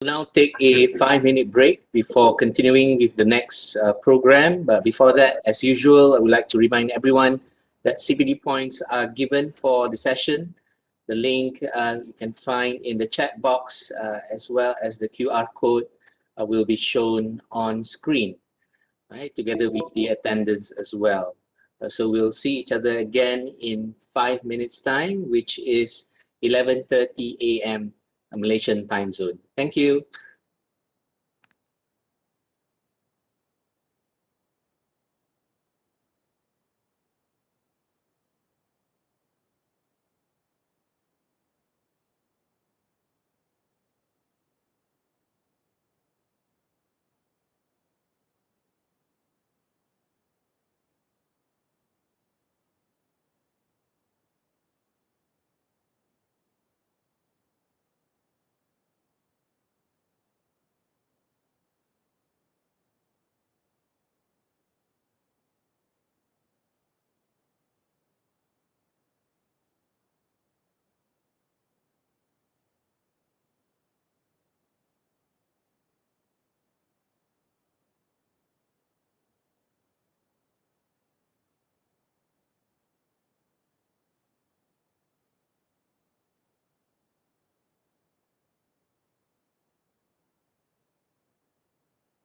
Now take a 5-minute break before continuing with the next program. But before that, as usual, I would like to remind everyone that CPD points are given for the session. The link you can find in the chat box as well as the QR code will be shown on screen, right, together with the attendance as well. So we'll see each other again in 5 minutes time, which is 11:30 a.m. Malaysian time zone. Thank you.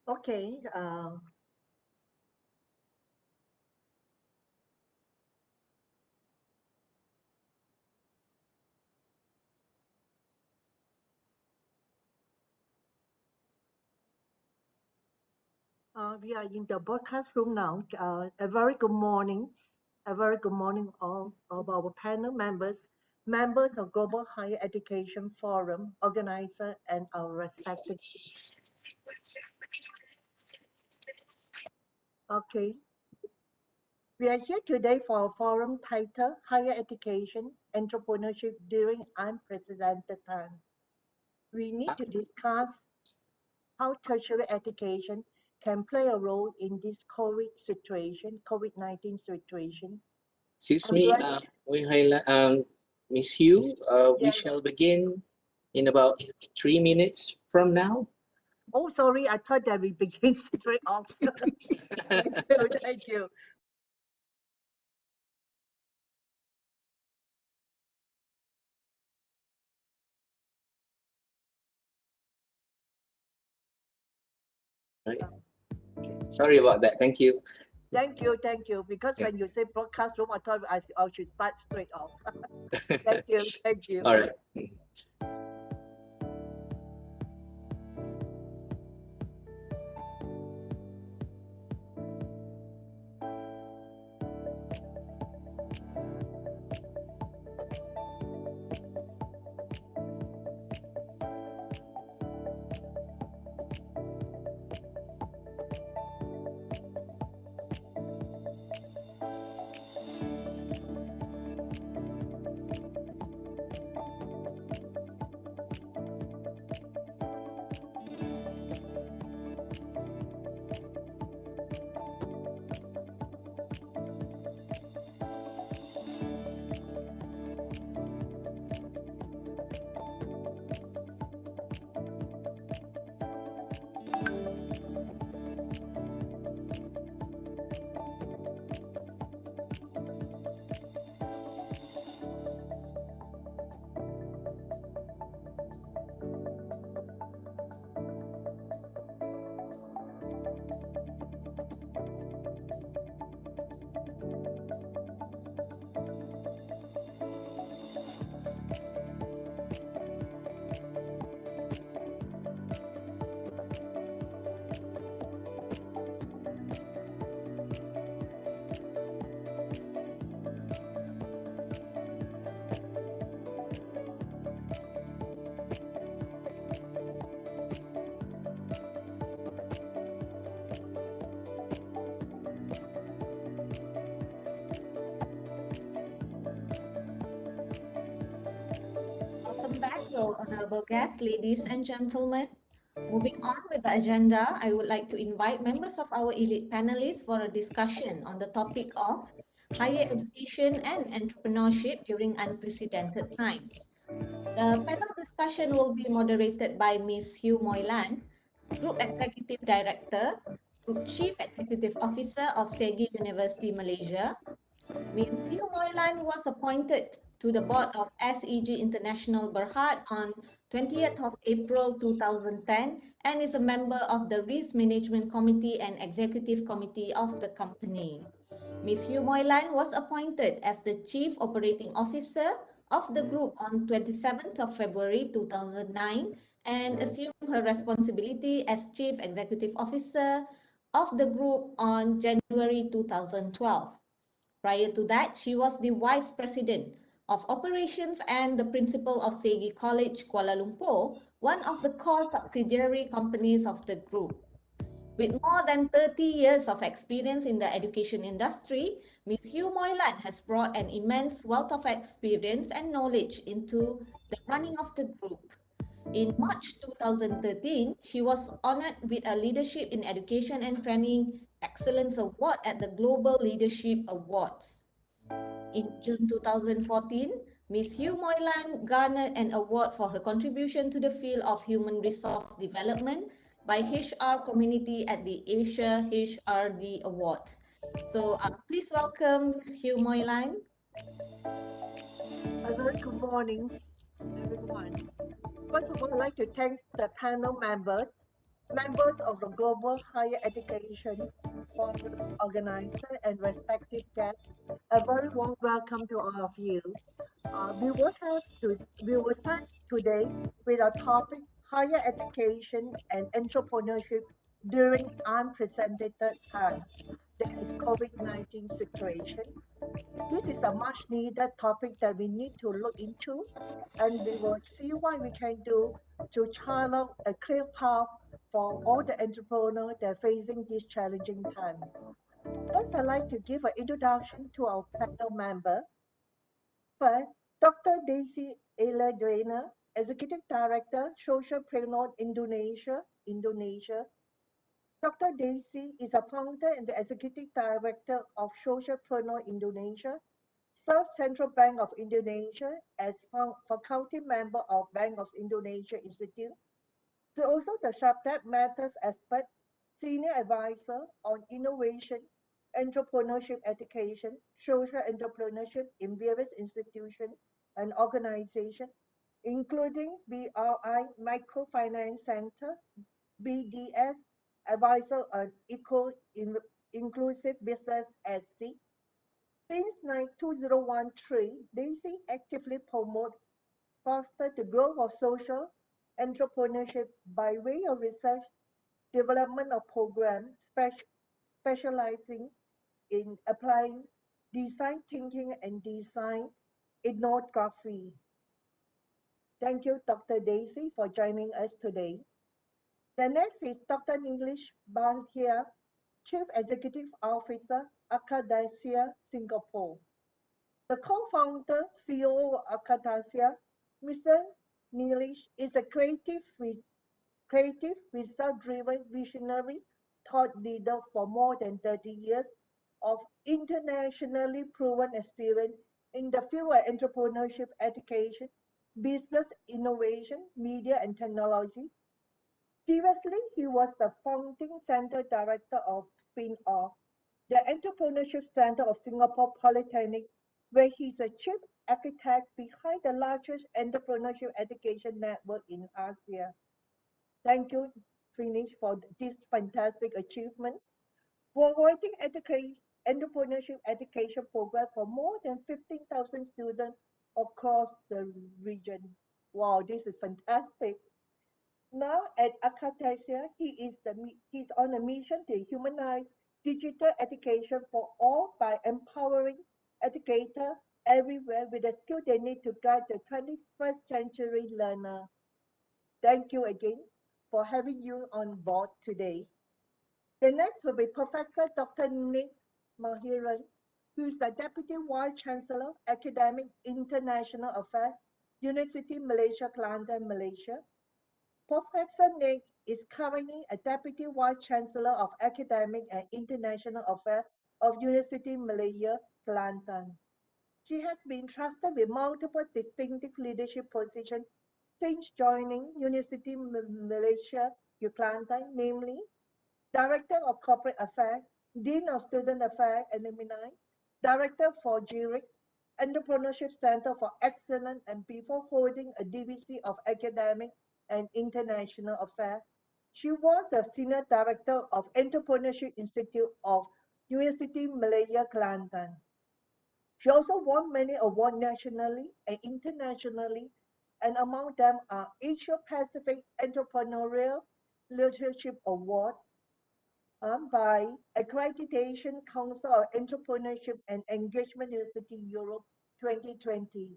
Okay. We are in the broadcast room now. A very good morning. A very good morning all of our panel members, members of Global Higher Education Forum, organizer, and our respected. Okay. We are here today for a forum titled Higher Education, Entrepreneurship During Unprecedented Times. We need to discuss how tertiary education can play a role in this COVID-19 situation. Excuse me, Ms. Hew, we Yes. shall begin in about 3 minutes from now. Oh, sorry, I thought that we begin straight off. Thank you. Right. Sorry about that. Thank you. Thank you, thank you. Because when you say broadcast room, I thought I should start straight off. Thank you, thank you. All right. Honorable guests, ladies and gentlemen. Moving on with the agenda, I would like to invite members of our elite panelists for a discussion on the topic of higher education and entrepreneurship during unprecedented times. The panel discussion will be moderated by Ms. Hew Moi Lan, Group Executive Director, Group Chief Executive Officer of SEGi Universiti Malaysia. Ms. Hew Moi Lan was appointed to the board of SEGi International Berhad on 20th of April 2010 and is a member of the Risk Management Committee and Executive Committee of the company. Ms. Hew Moi Lan was appointed as the Chief Operating Officer of the group on 27th of February 2009 and assumed her responsibility as Chief Executive Officer of the group on January 2012. Prior to that, she was the Vice President of Operations and the Principal of SEGi College, Kuala Lumpur, one of the core subsidiary companies of the group. With more than 30 years of experience in the education industry, Ms. Hew Moi Lan has brought an immense wealth of experience and knowledge into the running of the group. In March 2013, she was honored with a Leadership in Education and Training Excellence Award at the Global Leadership Awards. In June 2014, Ms. Hew Moi Lan garnered an award for her contribution to the field of human resource development by HR Community at the Asia HRD Awards. So please welcome Ms. Hew Moi Lan. A very good morning, everyone. First of all, I'd like to thank the panel members of the Global Higher Education Forum's organizer and respective guests. A very warm welcome to all of you. We will start today with our topic, higher education and entrepreneurship during unprecedented times. That is COVID-19 situation. This is a much needed topic that we need to look into, and we will see what we can do to chart out a clear path for all the entrepreneurs that are facing this challenging time. First, I'd like to give an introduction to our panel member. First, Dr. Dessy Aliandrina, Executive Director, Sociopreneur Indonesia. Dr. Dessy is a founder and the Executive Director of Sociopreneur Indonesia, serves Central Bank of Indonesia as faculty member of Bank of Indonesia Institute. She also the subject matters expert, senior advisor on innovation, entrepreneurship education, social entrepreneurship in various institutions and organizations, including BRI Microfinance Center, BDS, advisor on inclusive business at SEGi. Since 2013, Dessy actively promotes foster the growth of social entrepreneurship by way of research, development of programs specializing in applying design thinking and design ethnography. Thank you, Dr. Dessy, for joining us today. The next is Dr. Neelesh Bhatia, Chief Executive Officer, Akadasia, Singapore. The co-founder, CEO of Akadasia, Mr. Neelesh is a creative, result-driven, visionary thought leader for more than 30 years of internationally proven experience in the field of entrepreneurship education, business innovation, media, and technology. Previously, he was the founding center director of Spin-Off, the Entrepreneurship Center of Singapore Polytechnic, where he's a chief architect behind the largest entrepreneurship education network in Asia. Thank you, Trinish, for this fantastic achievement. Providing entrepreneurship education program for more than 15,000 students across the region. Wow, this is fantastic. Now at Akadasia, he's on a mission to humanize digital education for all by empowering educators everywhere with the skill they need to guide the 21st century learner. Thank you again for having you on board today. The next will be Professor Dr. Nick Maheran, who is the Deputy Vice Chancellor, Academic International Affairs, Universiti Malaysia, Kelantan, Malaysia. Professor Nick is currently a Deputy Vice Chancellor of Academic and International Affairs of Universiti Malaysia, Kelantan. She has been trusted with multiple distinctive leadership positions since joining Universiti Malaysia, Kelantan, namely Director of Corporate Affairs, Dean of Student Affairs Alumni, Director for GRIC, Entrepreneurship Center for Excellence, and before holding a DVC of Academic and International Affairs. She was a Senior Director of Entrepreneurship Institute of Universiti Malaysia, Kelantan. She also won many awards nationally and internationally, and among them are Asia Pacific Entrepreneurial Leadership Award by Accreditation Council of Entrepreneurship and Engagement University Europe 2020.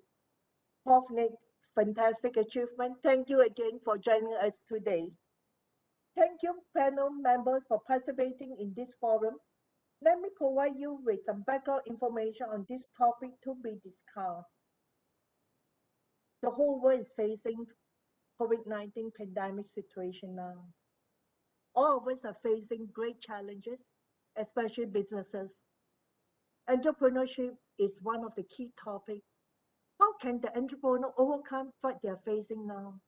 Prof. Nick, fantastic achievement. Thank you again for joining us today. Thank you, panel members, for participating in this forum. Let me provide you with some background information on this topic to be discussed. The whole world is facing COVID-19 pandemic situation now. All of us are facing great challenges, especially businesses. Entrepreneurship is one of the key topics. How can the entrepreneur overcome what they are facing now?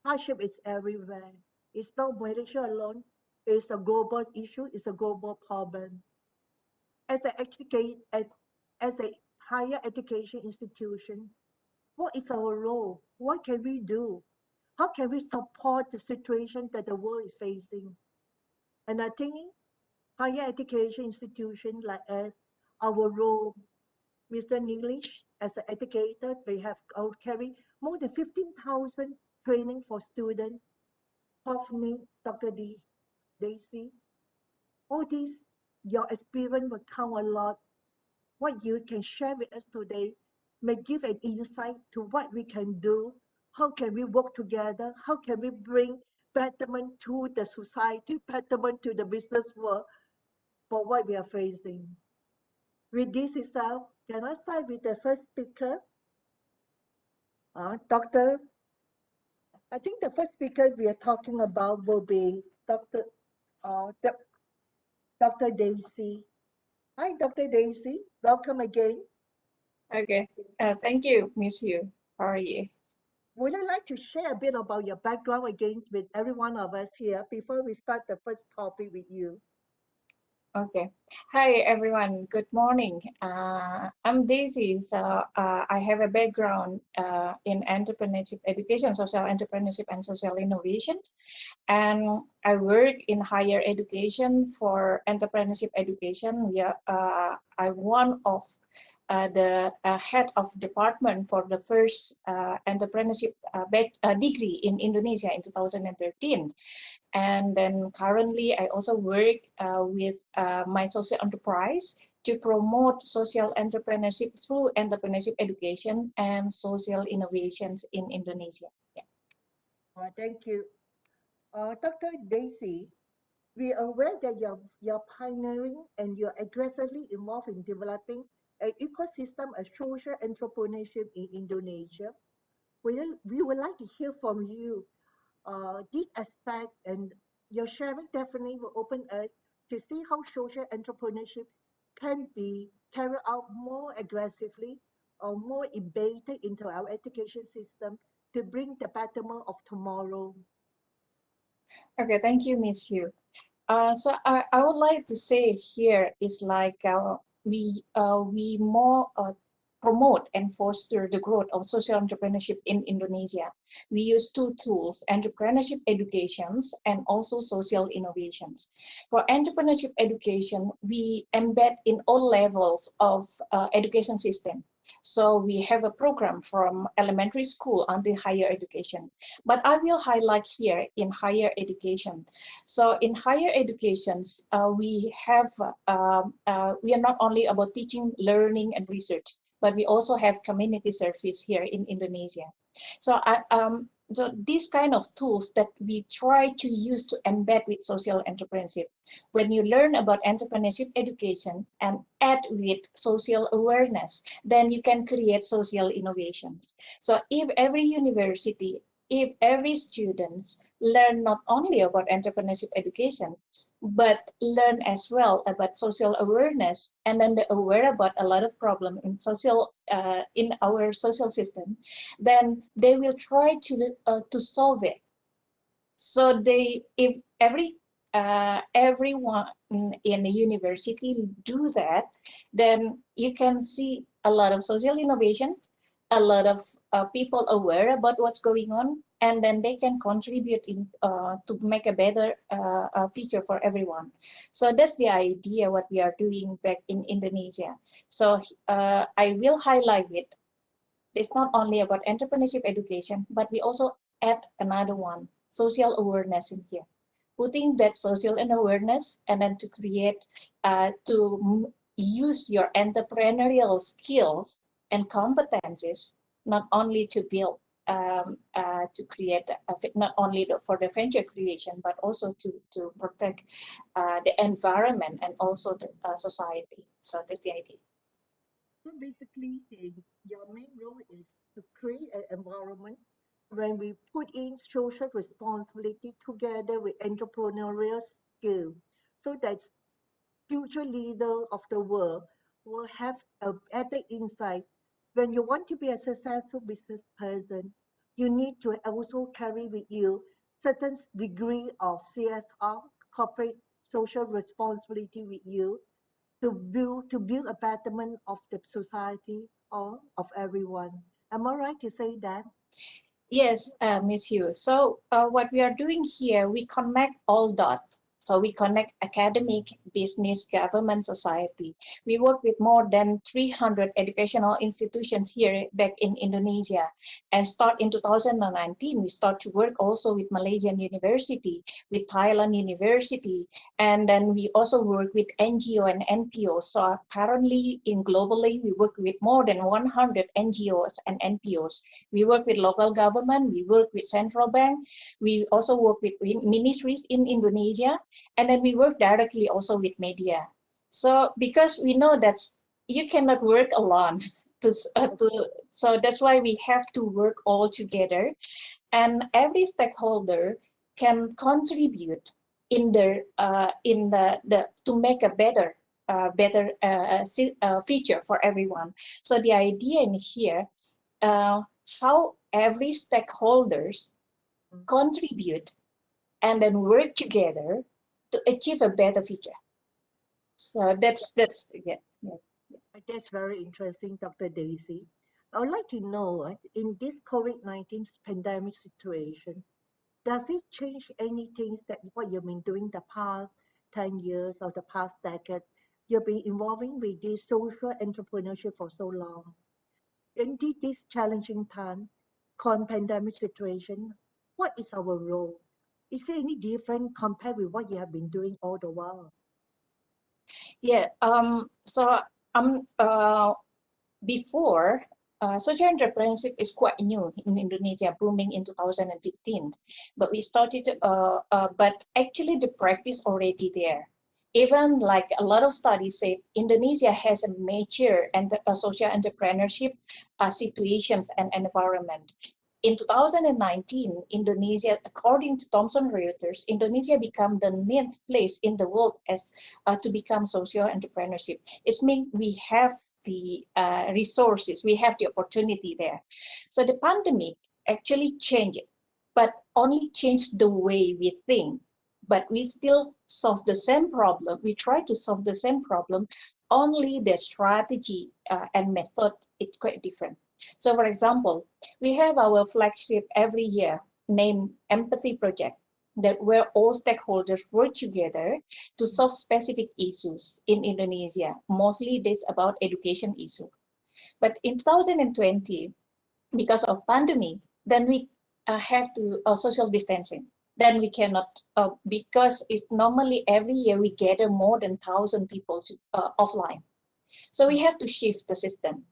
Hardship is everywhere. It's not Malaysia alone. It's a global issue. It's a global problem. As a higher education institution, what is our role? What can we do? How can we support the situation that the world is facing? And I think higher education institutions like us, our role, Mr. Neelesh, as an educator, we have carried more than 15,000 training for students. Prof. Dr. Dessy, all these, your experience will count a lot. What you can share with us today may give an insight to what we can do. How can we work together? How can we bring betterment to the society, betterment to the business world for what we are facing? With this itself, can I start with the first speaker? I think the first speaker we are talking about will be Dr. Dessy. Hi, Dr. Dessy. Welcome again. Okay. Thank you, Miss Hew. How are you? Would you like to share a bit about your background again with every one of us here before we start the first topic with you? Okay. Hi, everyone. Good morning. I'm Dessy. So I have a background in entrepreneurship education, social entrepreneurship, and social innovations. And I work in higher education for entrepreneurship education. I'm one of the head of department for the first entrepreneurship degree in Indonesia in 2013. And then currently I also work with my social enterprise to promote social entrepreneurship through entrepreneurship education and social innovations in Indonesia. Yeah. Thank you. Dr. Dessy, we are aware that you're pioneering and you're aggressively involved in developing an ecosystem of social entrepreneurship in Indonesia. We would like to hear from you this aspect, and your sharing definitely will open us to see how social entrepreneurship can be carried out more aggressively or more embedded into our education system to bring the betterment of tomorrow. Okay, thank you, Miss Hew. So I would like to say here is like we more promote and foster the growth of social entrepreneurship in Indonesia. We use two tools, entrepreneurship educations and also social innovations. For entrepreneurship education, we embed in all levels of education system. So we have a program from elementary school until higher education. But I will highlight here in higher education. So in higher educations, we are not only about teaching, learning, and research, but we also have community service here in Indonesia. So so these kind of tools that we try to use to embed with social entrepreneurship. When you learn about entrepreneurship education and add with social awareness, then you can create social innovations. So if every university, if every students learn not only about entrepreneurship education, but learn as well about social awareness, and then they're aware about a lot of problem in our social system, then they will try to solve it. So if everyone in the university do that, then you can see a lot of social innovation, a lot of people aware about what's going on, and then they can contribute to make a better future for everyone. So that's the idea what we are doing back in Indonesia. So I will highlight it. It's not only about entrepreneurship education, but we also add another one, social awareness in here. Putting that social awareness, and then to create, use your entrepreneurial skills and competencies, not only to build, to create, not only for the venture creation, but also to protect the environment and also the society. So that's the idea. So basically, your main role is to create an environment when we put in social responsibility together with entrepreneurial skill, so that future leader of the world will have a better insight. When you want to be a successful business person, you need to also carry with you certain degree of CSR, corporate social responsibility with you, to build a betterment of the society or of everyone. Am I right to say that? Yes, Ms. Hew. So what we are doing here, we connect all dots. So we connect academic, business, government, society. We work with more than 300 educational institutions here back in Indonesia. And start in 2019, we start to work also with Malaysian University, with Thailand University, and then we also work with NGO and NPOs. So currently, globally, we work with more than 100 NGOs and NPOs. We work with local government, we work with central bank, we also work with ministries in Indonesia, and then we work directly also with media. So because we know that you cannot work alone, so that's why we have to work all together, and every stakeholder can contribute in to make a better feature for everyone. So the idea in here, how every stakeholders contribute and then work together to achieve a better future. So that's yeah. That's very interesting, Dr. Dessy. I would like to know, in this COVID-19 pandemic situation, does it change anything that what you've been doing the past 10 years or the past decade? You've been involving with this social entrepreneurship for so long. In this challenging time, pandemic situation, what is our role? Is it any different compared with what you have been doing all the while? Yeah. So before, social entrepreneurship is quite new in Indonesia, booming in 2015. But we started, but actually the practice already there. Even like a lot of studies say, Indonesia has a major social entrepreneurship situations and environment. In 2019, Indonesia, according to Thomson Reuters, Indonesia became the 9th place in the world as to become social entrepreneurship. It means we have the resources, we have the opportunity there. So the pandemic actually changed it, but only changed the way we think. But we still solve the same problem. We try to solve the same problem, only the strategy and method is quite different. So for example, we have our flagship every year named Empathy Project, that where all stakeholders work together to solve specific issues in Indonesia. Mostly this about education issue. But in 2020, because of pandemic, then we have to social distancing. Then we cannot, because it's normally every year we gather more than 1,000 people offline. So we have to shift the system.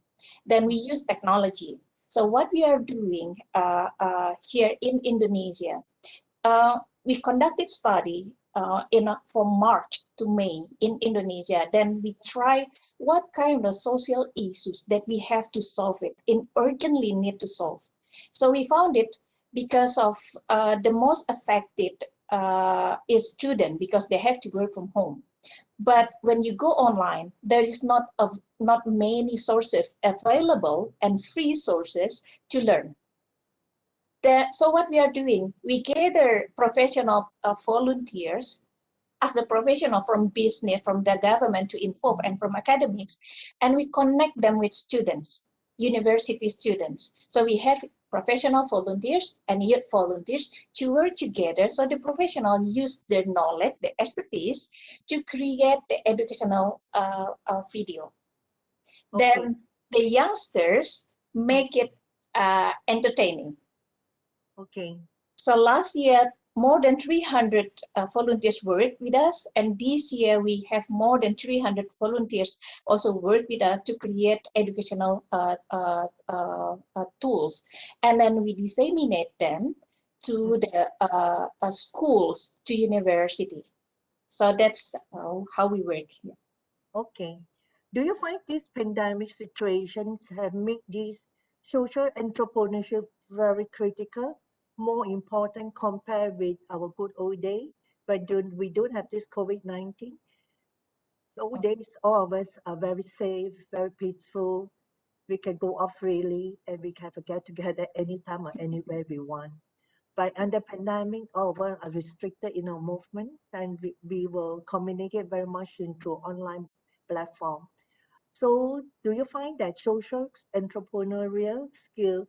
Then we use technology. So what we are doing here in Indonesia, we conducted study from March to May in Indonesia. Then we try what kind of social issues that we have to solve it, urgently need to solve. So we found it, because of the most affected is student, because they have to work from home. But when you go online, there is not many sources available and free sources to learn. So what we are doing, we gather professional volunteers as the professional from business, from the government to involve, and from academics, and we connect them with students, university students. So we have professional volunteers and youth volunteers to work together, so the professional use their knowledge, their expertise to create the educational video. Okay. Then the youngsters make it entertaining. Okay. So last year, more than 300 volunteers worked with us, and this year we have more than 300 volunteers also work with us to create educational tools, and then we disseminate them to the schools, to university. So that's how we work here. Okay. Do you find these pandemic situations have made this social entrepreneurship very critical, more important compared with our good old days, but we don't have this COVID-19? Old days, all of us are very safe, very peaceful. We can go off freely and we can get together anytime or anywhere we want. But under pandemic, all of us are restricted in our movement, and we will communicate very much into online platform. So do you find that social entrepreneurial skill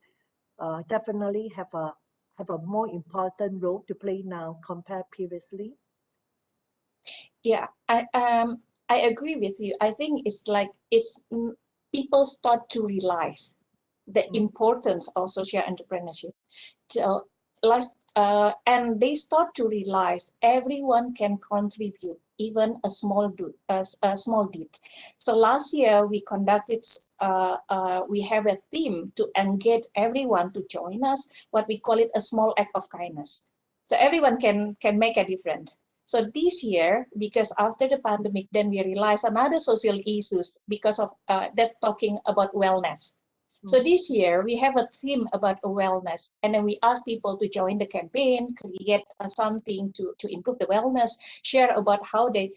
definitely have a more important role to play now compared previously? Yeah, I agree with you. I think it's like people start to realize the importance of social entrepreneurship. So, and they start to realize everyone can contribute, even a small deed. So last year we conducted, we have a theme to engage everyone to join us, what we call it a small act of kindness. So everyone can make a difference. So this year, because after the pandemic, then we realized another social issues because of that's talking about wellness. So this year we have a theme about wellness, and then we ask people to join the campaign, create something to improve the wellness, share about how they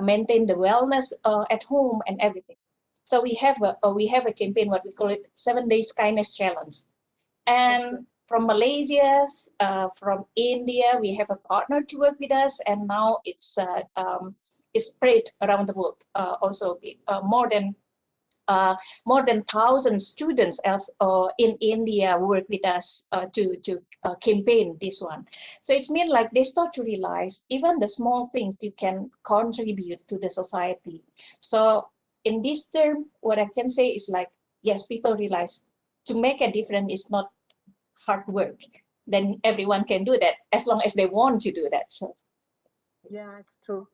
maintain the wellness at home and everything. So we have a campaign, what we call it 7 Days Kindness Challenge, and from Malaysia, from India, we have a partner to work with us, and now it's spread around the world. Also, more than 1,000 students in India work with us to campaign this one. So it's mean like they start to realize even the small things you can contribute to the society. So in this term, what I can say is like, yes, people realize to make a difference is not hard work. Then everyone can do that as long as they want to do that. So yeah, it's true.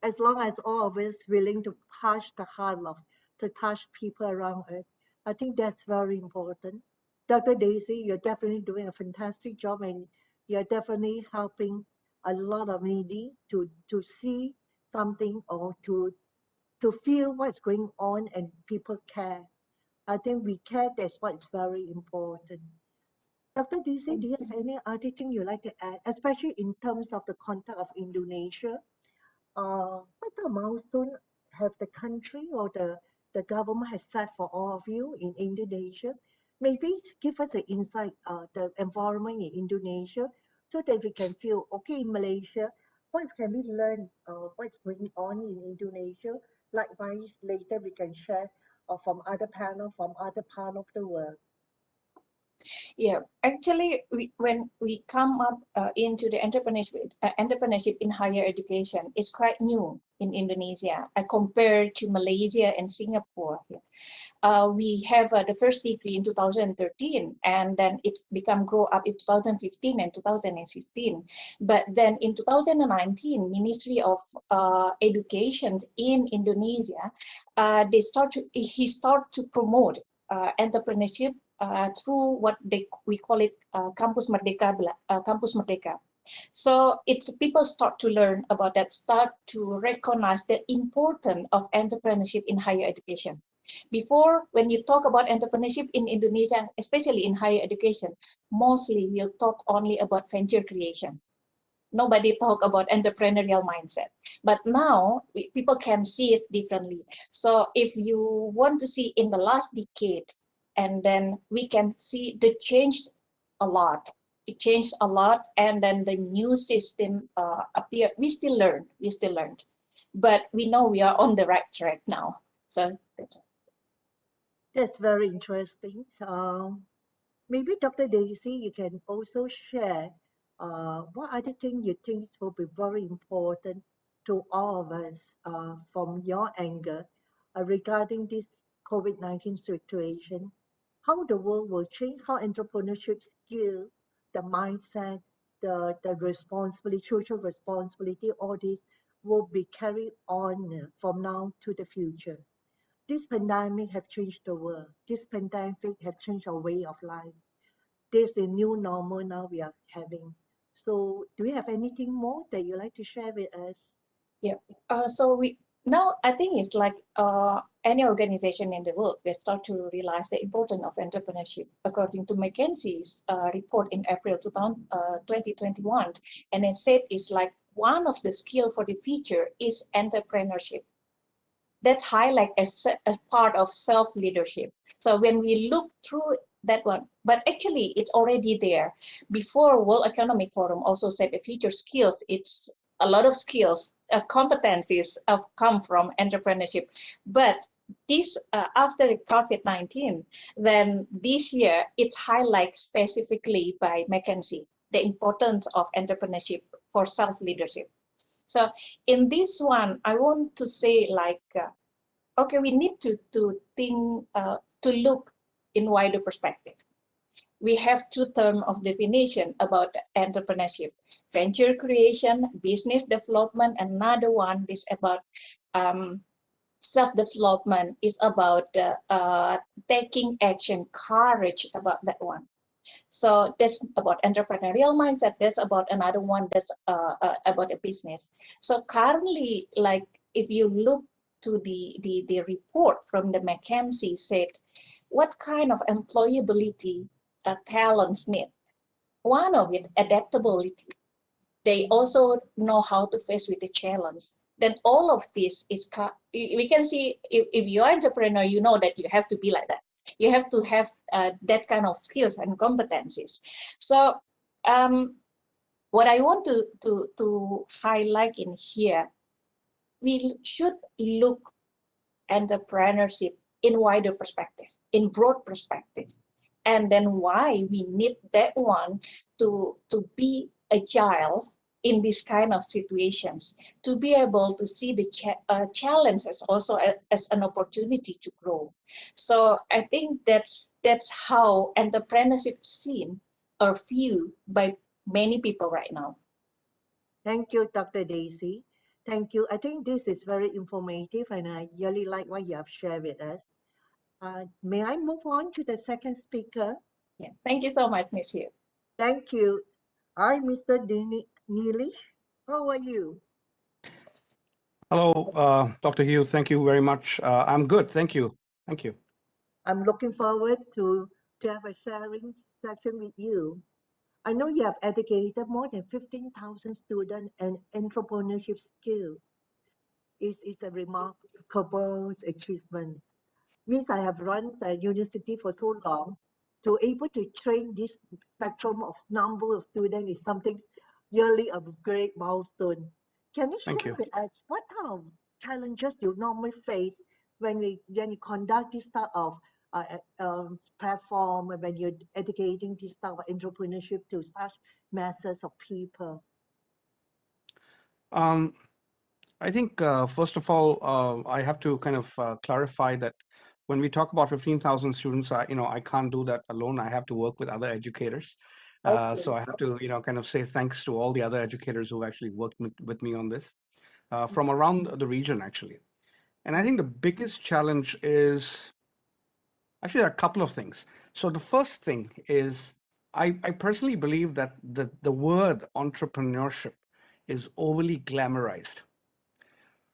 As long as all of us willing to touch the heart of, to touch people around us, I think that's very important. Dr. Dessy, you're definitely doing a fantastic job, and you're definitely helping a lot of needy to see something, or to feel what's going on, and people care. I think we care, that's what's very important. Dr. Dessy, do you have any other thing you'd like to add, especially in terms of the context of Indonesia? What the milestone have the country or the government has set for all of you in Indonesia? Maybe give us an insight, the environment in Indonesia, so that we can feel, okay, in Malaysia, what can we learn, what's going on in Indonesia? Likewise, later we can share from other panel, from other part of the world. yeah, actually, when we come up into the entrepreneurship in higher education, it's quite new in Indonesia. I compare to Malaysia and Singapore. We have the first degree in 2013, and then it grow up in 2015 and 2016. But then in 2019, Ministry of Education in Indonesia, he start to promote entrepreneurship through what we call it Kampus Merdeka. So it's people start to learn about that, start to recognize the importance of entrepreneurship in higher education. Before, when you talk about entrepreneurship in Indonesia, especially in higher education, mostly we'll talk only about venture creation. Nobody talk about entrepreneurial mindset. But now people can see it differently. So if you want to see in the last decade, and then we can see the change a lot. It changed a lot, and then the new system appear. We still learn, but we know we are on the right track now. So That's very interesting. Maybe Dr. Dessy, you can also share what other things you think will be very important to all of us from your angle regarding this COVID-19 situation, how the world will change, how entrepreneurship skill, the mindset, the responsibility, social responsibility, all this will be carried on from now to the future. This pandemic have changed the world. This pandemic have changed our way of life. There's a new normal now we are having. So do you have anything more that you'd like to share with us? yeah. So we now I think it's like any organization in the world, we start to realize the importance of entrepreneurship. According to McKinsey's report in April 2021, and it said it's like one of the skills for the future is entrepreneurship. That highlight as part of self-leadership. So when we look through that one, but actually it's already there. Before World Economic Forum also said the future skills, it's a lot of skills, competencies come from entrepreneurship. But this after COVID-19, then this year it's highlighted specifically by McKinsey, the importance of entrepreneurship for self-leadership. So in this one, I want to say like, okay, we need to think, to look in wider perspective. We have two terms of definition about entrepreneurship: venture creation, business development. Another one is about self-development, is about taking action, courage about that one. So that's about entrepreneurial mindset. That's about another one that's about a business. So currently, like if you look to the report from the McKinsey said, what kind of employability talents need? One of it, adaptability. They also know how to face with the challenge. Then all of this is, we can see if you're an entrepreneur, you know that you have to be like that. You have to have that kind of skills and competencies. So what I want to highlight in here, we should look entrepreneurship in wider perspective, in broad perspective, and then why we need that one to be agile in this kind of situations, to be able to see the challenges also as an opportunity to grow. So I think that's how entrepreneurship is seen or viewed by many people right now. Thank you, Dr. Dessy. Thank you. I think this is very informative and I really like what you have shared with us. May I move on to the second speaker? Yeah. Thank you so much, Ms. Hew. Thank you. Hi, Mr. Neelesh. How are you? Hello, Dr. Hew. Thank you very much. I'm good. Thank you. Thank you. I'm looking forward to have a sharing session with you. I know you have educated more than 15,000 students and entrepreneurship skills. It's a remarkable achievement. Means I have run a university for so long, to able to train this spectrum of number of students is something really a great milestone. Can you share with us what kind of challenges you normally face when you conduct this type of platform, when you're educating this type of entrepreneurship to such masses of people? I think, first of all, I have to kind of clarify that when we talk about 15,000 students, I can't do that alone. I have to work with other educators. Okay. So I have to, kind of say thanks to all the other educators who actually worked with me on this from around the region, actually. And I think the biggest challenge is, actually, there are a couple of things. So the first thing is, I personally believe that the word entrepreneurship is overly glamorized.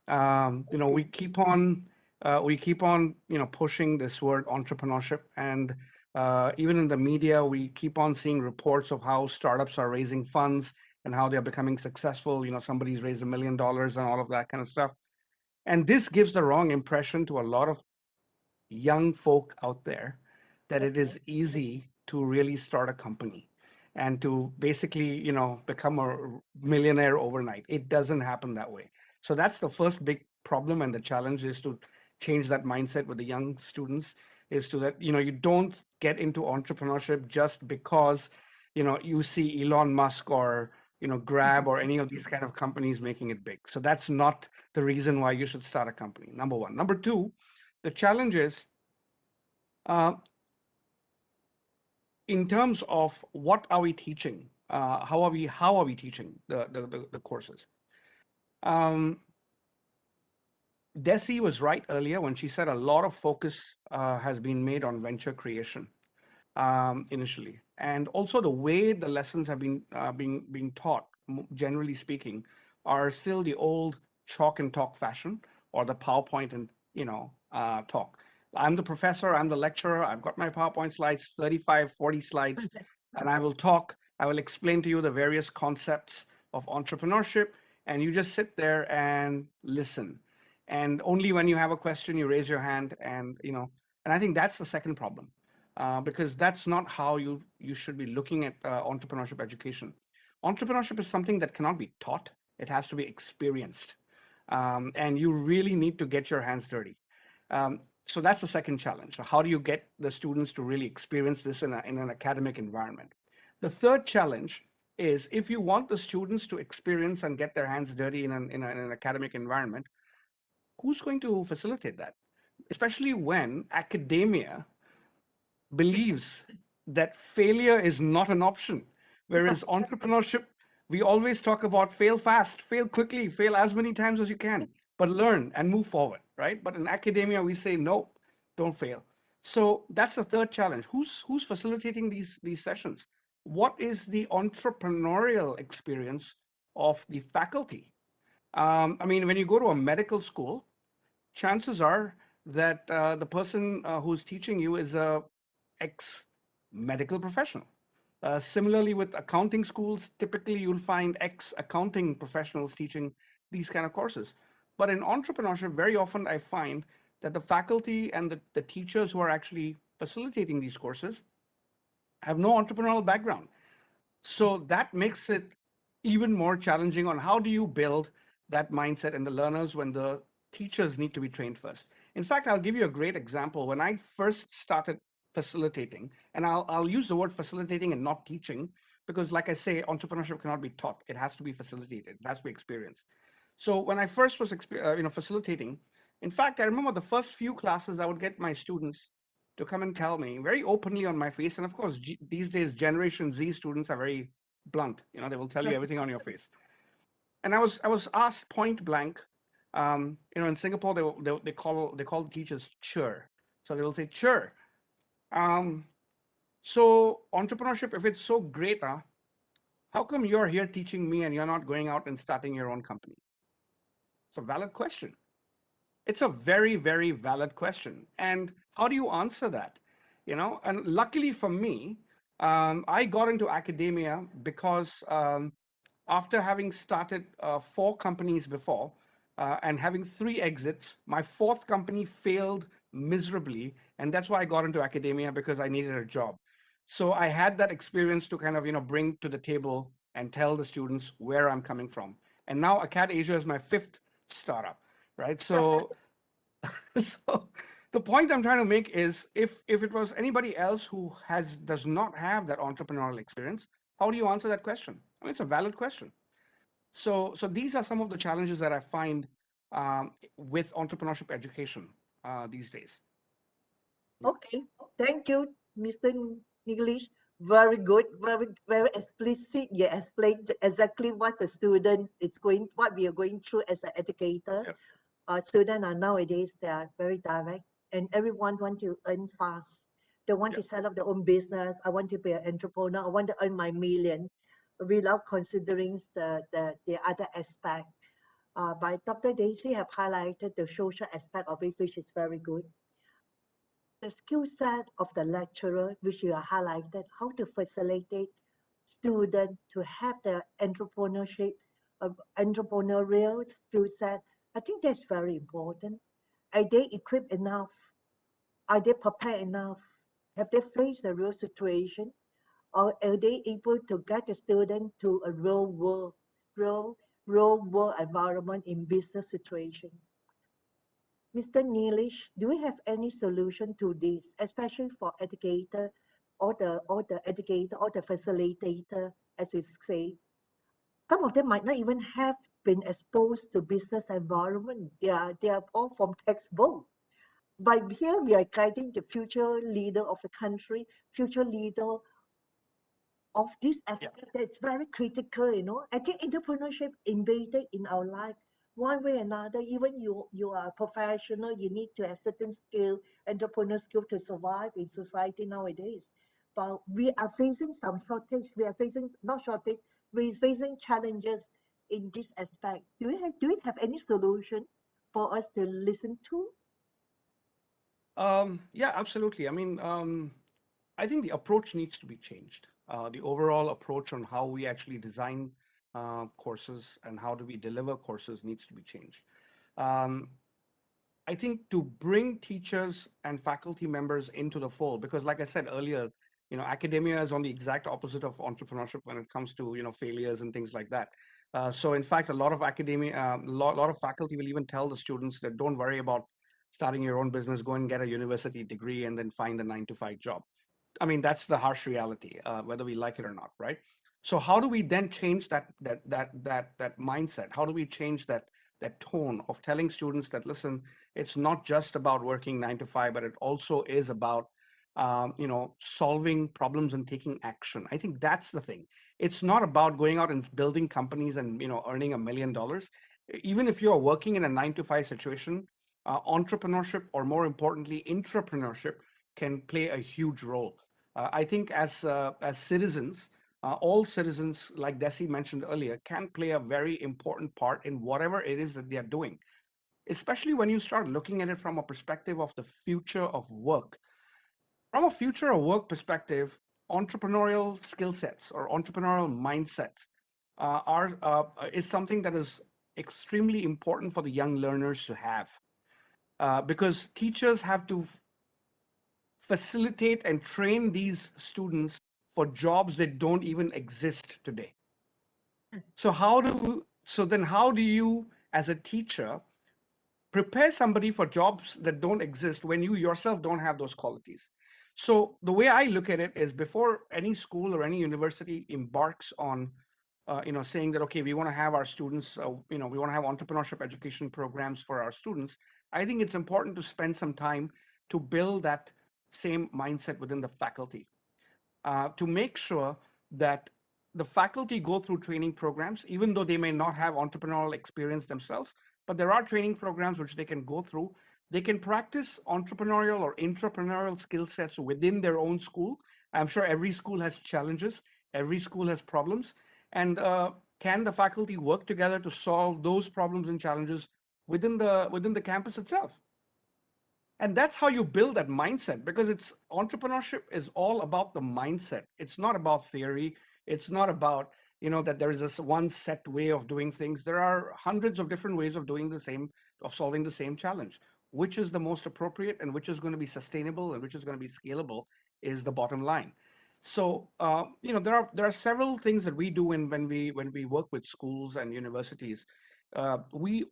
We keep on we keep on, pushing this word entrepreneurship, and even in the media, we keep on seeing reports of how startups are raising funds and how they're becoming successful. Somebody's raised $1 million and all of that kind of stuff. And this gives the wrong impression to a lot of young folk out there that it is easy to really start a company and to basically, become a millionaire overnight. It doesn't happen that way. So that's the first big problem, and the challenge is to change that mindset with the young students, is to that, you don't get into entrepreneurship just because, you see Elon Musk or, Grab or any of these kind of companies making it big. So that's not the reason why you should start a company, number one. Number two, the challenge is, uh, in terms of what are we teaching, how are we teaching the courses. um, Dessy was right earlier when she said a lot of focus has been made on venture creation initially, and also the way the lessons have been being taught, generally speaking, are still the old chalk and talk fashion, or the PowerPoint and talk. I'm the professor, I'm the lecturer, I've got my PowerPoint slides, 35, 40 slides, and I will talk. I will explain to you the various concepts of entrepreneurship, and you just sit there and listen. And only when you have a question, you raise your hand, and I think that's the second problem, because that's not how you should be looking at entrepreneurship education. Entrepreneurship is something that cannot be taught; it has to be experienced, and you really need to get your hands dirty. So that's the second challenge. So how do you get the students to really experience this in an academic environment? The third challenge is, if you want the students to experience and get their hands dirty in an academic environment, who's going to facilitate that? Especially when academia believes that failure is not an option. Whereas entrepreneurship, we always talk about fail fast, fail quickly, fail as many times as you can, but learn and move forward, right? But in academia, we say, no, don't fail. So that's the third challenge. Who's facilitating these sessions? What is the entrepreneurial experience of the faculty? I mean, when you go to a medical school, chances are that the person who's teaching you is a ex-medical professional. Similarly, with accounting schools, typically you'll find ex-accounting professionals teaching these kind of courses. But in entrepreneurship, very often I find that the faculty and the teachers who are actually facilitating these courses have no entrepreneurial background. So that makes it even more challenging on how do you build that mindset in the learners when the teachers need to be trained first. In fact, I'll give you a great example. When I first started facilitating, and I'll use the word facilitating and not teaching, because like I say, entrepreneurship cannot be taught. It has to be facilitated. It has to be experienced. So when I first was facilitating, in fact, I remember the first few classes, I would get my students to come and tell me very openly on my face. And of course, these days, Generation Z students are very blunt. They will tell you everything on your face. And I was asked point blank. In Singapore, they call the teachers chur. So they will say chur. Um, so entrepreneurship, if it's so great, how come you're here teaching me and you're not going out and starting your own company? It's a valid question. It's a very, very valid question. And how do you answer that? And luckily for me, I got into academia because after having started 4 companies before and having 3 exits, my 4th company failed miserably. And that's why I got into academia, because I needed a job. So I had that experience to kind of, bring to the table and tell the students where I'm coming from. And now Akadasia is my 5th startup, right? So so the point I'm trying to make is, if it was anybody else who does not have that entrepreneurial experience, how do you answer that question? I mean, it's a valid question. So these are some of the challenges that I find with entrepreneurship education these days. Okay, thank you, Mr. Neelesh. Very good, very very explicit. You explained exactly what the student is what we are going through as an educator. Yep. Students are nowadays, they are very direct, and everyone want to earn fast. They want to set up their own business. I want to be an entrepreneur. I want to earn my million, without considering the other aspect. by Dr. Dessy have highlighted the social aspect of it, which is very good. The skill set of the lecturer, which you are highlighted, how to facilitate students to have the entrepreneurial skill set, I think that's very important. Are they equipped enough? Are they prepared enough? Have they faced the real situation? Or are they able to get the student to a real world environment in business situation? Mr. Neelesh, do we have any solution to this, especially for educator or the educator or the facilitator, as we say? Some of them might not even have been exposed to business environment. They are all from textbook. But here we are guiding the future leader of the country, future leader of this aspect that's very critical, you know. I think entrepreneurship invaded in our life one way or another. Even you are a professional, you need to have certain skill, entrepreneur skill to survive in society nowadays. But we are facing some shortage. We are facing not shortage. We're facing challenges in this aspect. Do we have any solution for us to listen to? Yeah, absolutely. I mean, I think the approach needs to be changed. The overall approach on how we actually design courses and how do we deliver courses needs to be changed. Um, I think to bring teachers and faculty members into the fold, because like I said earlier, academia is on the exact opposite of entrepreneurship when it comes to, failures and things like that. So in fact, a lot of academia, lot of faculty will even tell the students that don't worry about starting your own business, go and get a university degree and then find a 9-to-5 job. I mean, that's the harsh reality, whether we like it or not, right? So how do we then change that mindset? How do we change that tone of telling students that, listen, it's not just about working 9 to 5, but it also is about solving problems and taking action. I think that's the thing. It's not about going out and building companies and earning $1 million. Even if you are working in a 9 to 5 situation, entrepreneurship, or more importantly, intrapreneurship, can play a huge role. I think as citizens, all citizens, like Dessy mentioned earlier, can play a very important part in whatever it is that they are doing, especially when you start looking at it from a perspective of the future of work. From a future of work perspective, entrepreneurial skill sets or entrepreneurial mindsets is something that is extremely important for the young learners to have, because teachers have to facilitate and train these students for jobs that don't even exist today. So then how do you, as a teacher, prepare somebody for jobs that don't exist when you yourself don't have those qualities? So the way I look at it is, before any school or any university embarks on saying that, okay, we want to have our students, we want to have entrepreneurship education programs for our students, I think it's important to spend some time to build that same mindset within the faculty, to make sure that the faculty go through training programs, even though they may not have entrepreneurial experience themselves, but there are training programs which they can go through. They can practice entrepreneurial or intrapreneurial skill sets within their own school. I'm sure every school has challenges, every school has problems, and can the faculty work together to solve those problems and challenges within the campus itself? And that's how you build that mindset, because entrepreneurship is all about the mindset. It's not about theory. It's not about that there is this one set way of doing things. There are hundreds of different ways of solving the same challenge. Which is the most appropriate and which is going to be sustainable and which is going to be scalable is the bottom line. So there are several things that we do when we work with schools and universities. We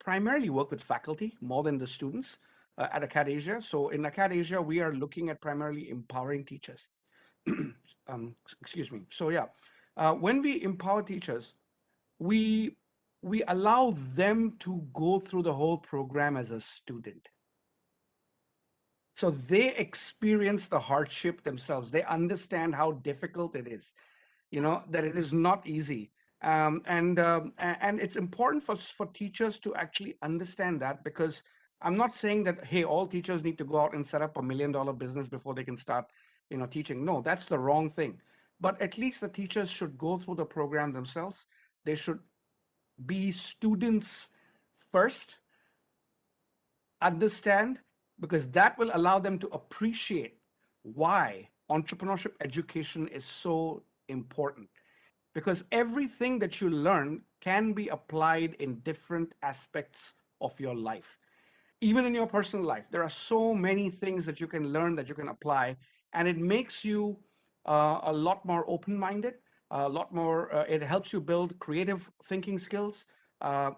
primarily work with faculty more than the students at Akadasia. So in Akadasia, we are looking at primarily empowering teachers. Excuse me. So yeah, when we empower teachers, we allow them to go through the whole program as a student. So they experience the hardship themselves. They understand how difficult it is, that it is not easy. And it's important for teachers to actually understand that, because I'm not saying that, hey, all teachers need to go out and set up $1 million business before they can start, teaching. No, that's the wrong thing. But at least the teachers should go through the program themselves. They should be students first, understand, because that will allow them to appreciate why entrepreneurship education is so important. Because everything that you learn can be applied in different aspects of your life. Even in your personal life, there are so many things that you can learn, that you can apply, and it makes you a lot more open-minded, a lot more, it helps you build creative thinking skills.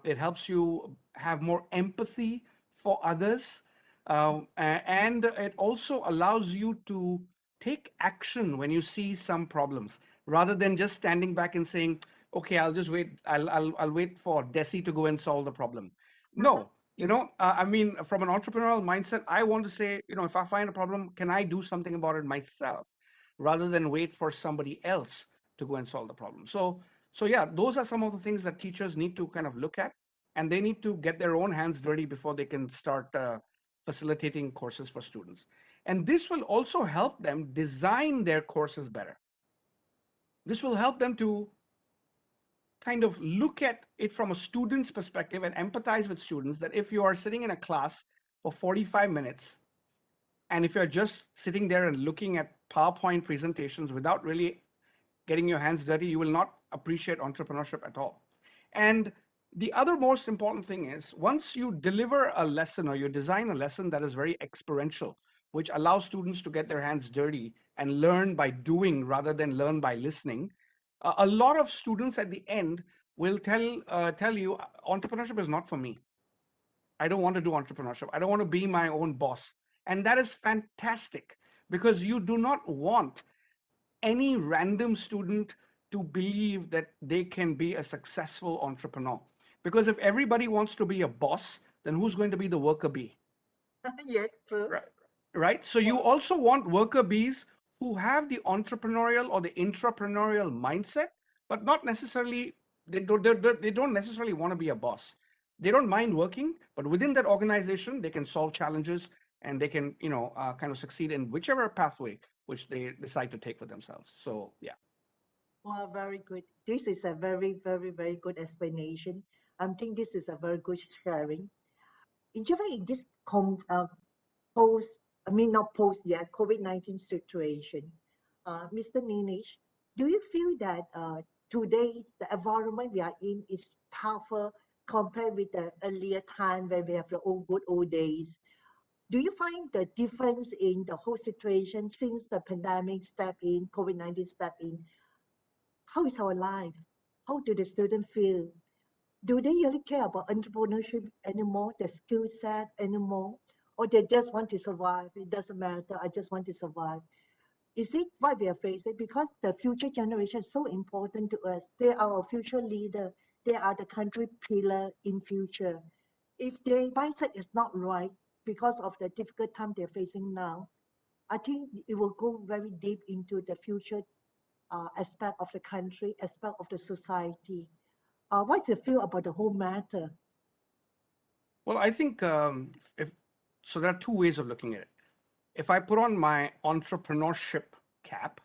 It helps you have more empathy for others. And it also allows you to take action when you see some problems, rather than just standing back and saying, okay, I'll just wait, I'll wait for Dessy to go and solve the problem. No, I mean, from an entrepreneurial mindset, I want to say, if I find a problem, can I do something about it myself, rather than wait for somebody else to go and solve the problem? So yeah, those are some of the things that teachers need to kind of look at, and they need to get their own hands dirty before they can start facilitating courses for students. And this will also help them design their courses better. This will help them to kind of look at it from a student's perspective and empathize with students, that if you are sitting in a class for 45 minutes, and if you're just sitting there and looking at PowerPoint presentations without really getting your hands dirty, you will not appreciate entrepreneurship at all. And the other most important thing is, once you deliver a lesson or you design a lesson that is very experiential, which allows students to get their hands dirty and learn by doing rather than learn by listening, a lot of students at the end will tell you, entrepreneurship is not for me. I don't want to do entrepreneurship. I don't want to be my own boss. And that is fantastic, because you do not want any random student to believe that they can be a successful entrepreneur. Because if everybody wants to be a boss, then who's going to be the worker bee? Yes, true. Right? So you also want worker bees who have the entrepreneurial or the intrapreneurial mindset, but not necessarily, they don't necessarily want to be a boss. They don't mind working, but within that organization, they can solve challenges, and they can, kind of succeed in whichever pathway which they decide to take for themselves. So yeah. Well, very good. This is a very, very, very good explanation. I think this is a very good sharing. Even in this post, I mean not post yet, COVID-19 situation, Mr. Neelesh, do you feel that today the environment we are in is tougher compared with the earlier time when we have the old days? Do you find the difference in the whole situation since the pandemic stepped in, COVID-19 stepped in? How is our life? How do the students feel? Do they really care about entrepreneurship anymore, the skill set anymore? Or they just want to survive? It doesn't matter. I just want to survive. Is it what we are facing? Because the future generation is so important to us. They are our future leader. They are the country pillar in future. If their mindset is not right because of the difficult time they're facing now, I think it will go very deep into the future aspect of the country, aspect of the society. What's your feel about the whole matter? Well, I think if so, there are two ways of looking at it. If I put on my entrepreneurship cap,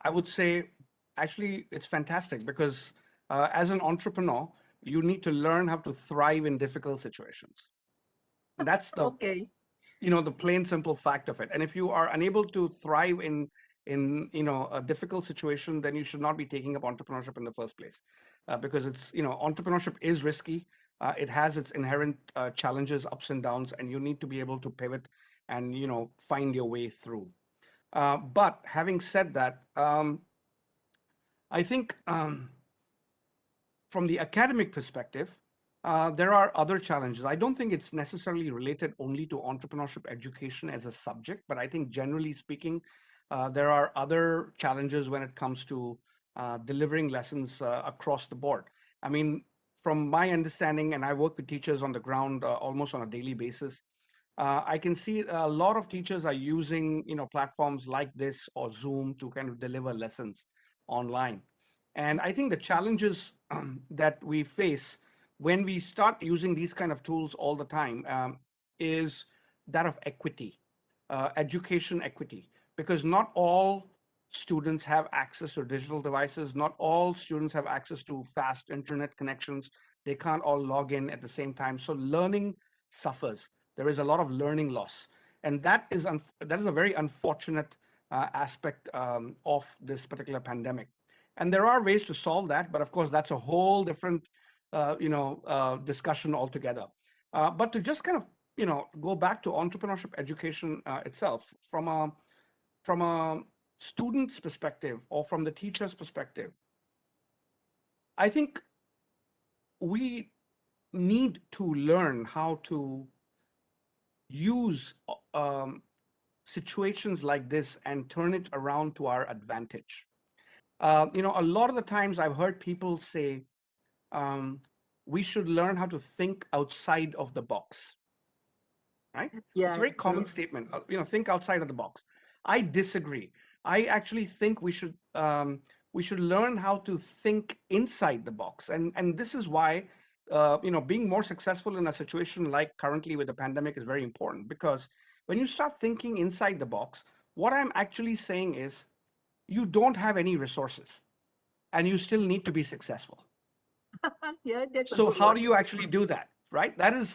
I would say actually it's fantastic, because as an entrepreneur, you need to learn how to thrive in difficult situations. And that's the Okay. the plain simple fact of it. And if you are unable to thrive in a difficult situation, then you should not be taking up entrepreneurship in the first place, because it's entrepreneurship is risky. It has its inherent challenges, ups and downs, and you need to be able to pivot and find your way through. But having said that, I think from the academic perspective, there are other challenges. I don't think it's necessarily related only to entrepreneurship education as a subject, but I think generally speaking, there are other challenges when it comes to delivering lessons across the board. I mean, from my understanding, and I work with teachers on the ground almost on a daily basis, I can see a lot of teachers are using platforms like this or Zoom to kind of deliver lessons online. And I think the challenges that we face when we start using these kind of tools all the time is that of equity, education equity, because not all students have access to digital devices. Not all students have access to fast internet connections They can't all log in at the same time. So learning suffers. There is a lot of learning loss. And that is a very unfortunate aspect of this particular pandemic. And there are ways to solve that, but of course, that's a whole different discussion altogether. But to just kind of go back to entrepreneurship education itself from a student's perspective or from the teacher's perspective, I think we need to learn how to use situations like this and turn it around to our advantage. A lot of the times I've heard people say we should learn how to think outside of the box. Right? Yeah, It's a very common true. statement. Think outside of the box. I disagree. I actually think we should learn how to think inside the box, and this is why being more successful in a situation like currently with the pandemic is very important, because when you start thinking inside the box, what I'm actually saying is you don't have any resources, and you still need to be successful. Yeah, that's a So good how one. do you actually do that, right? That is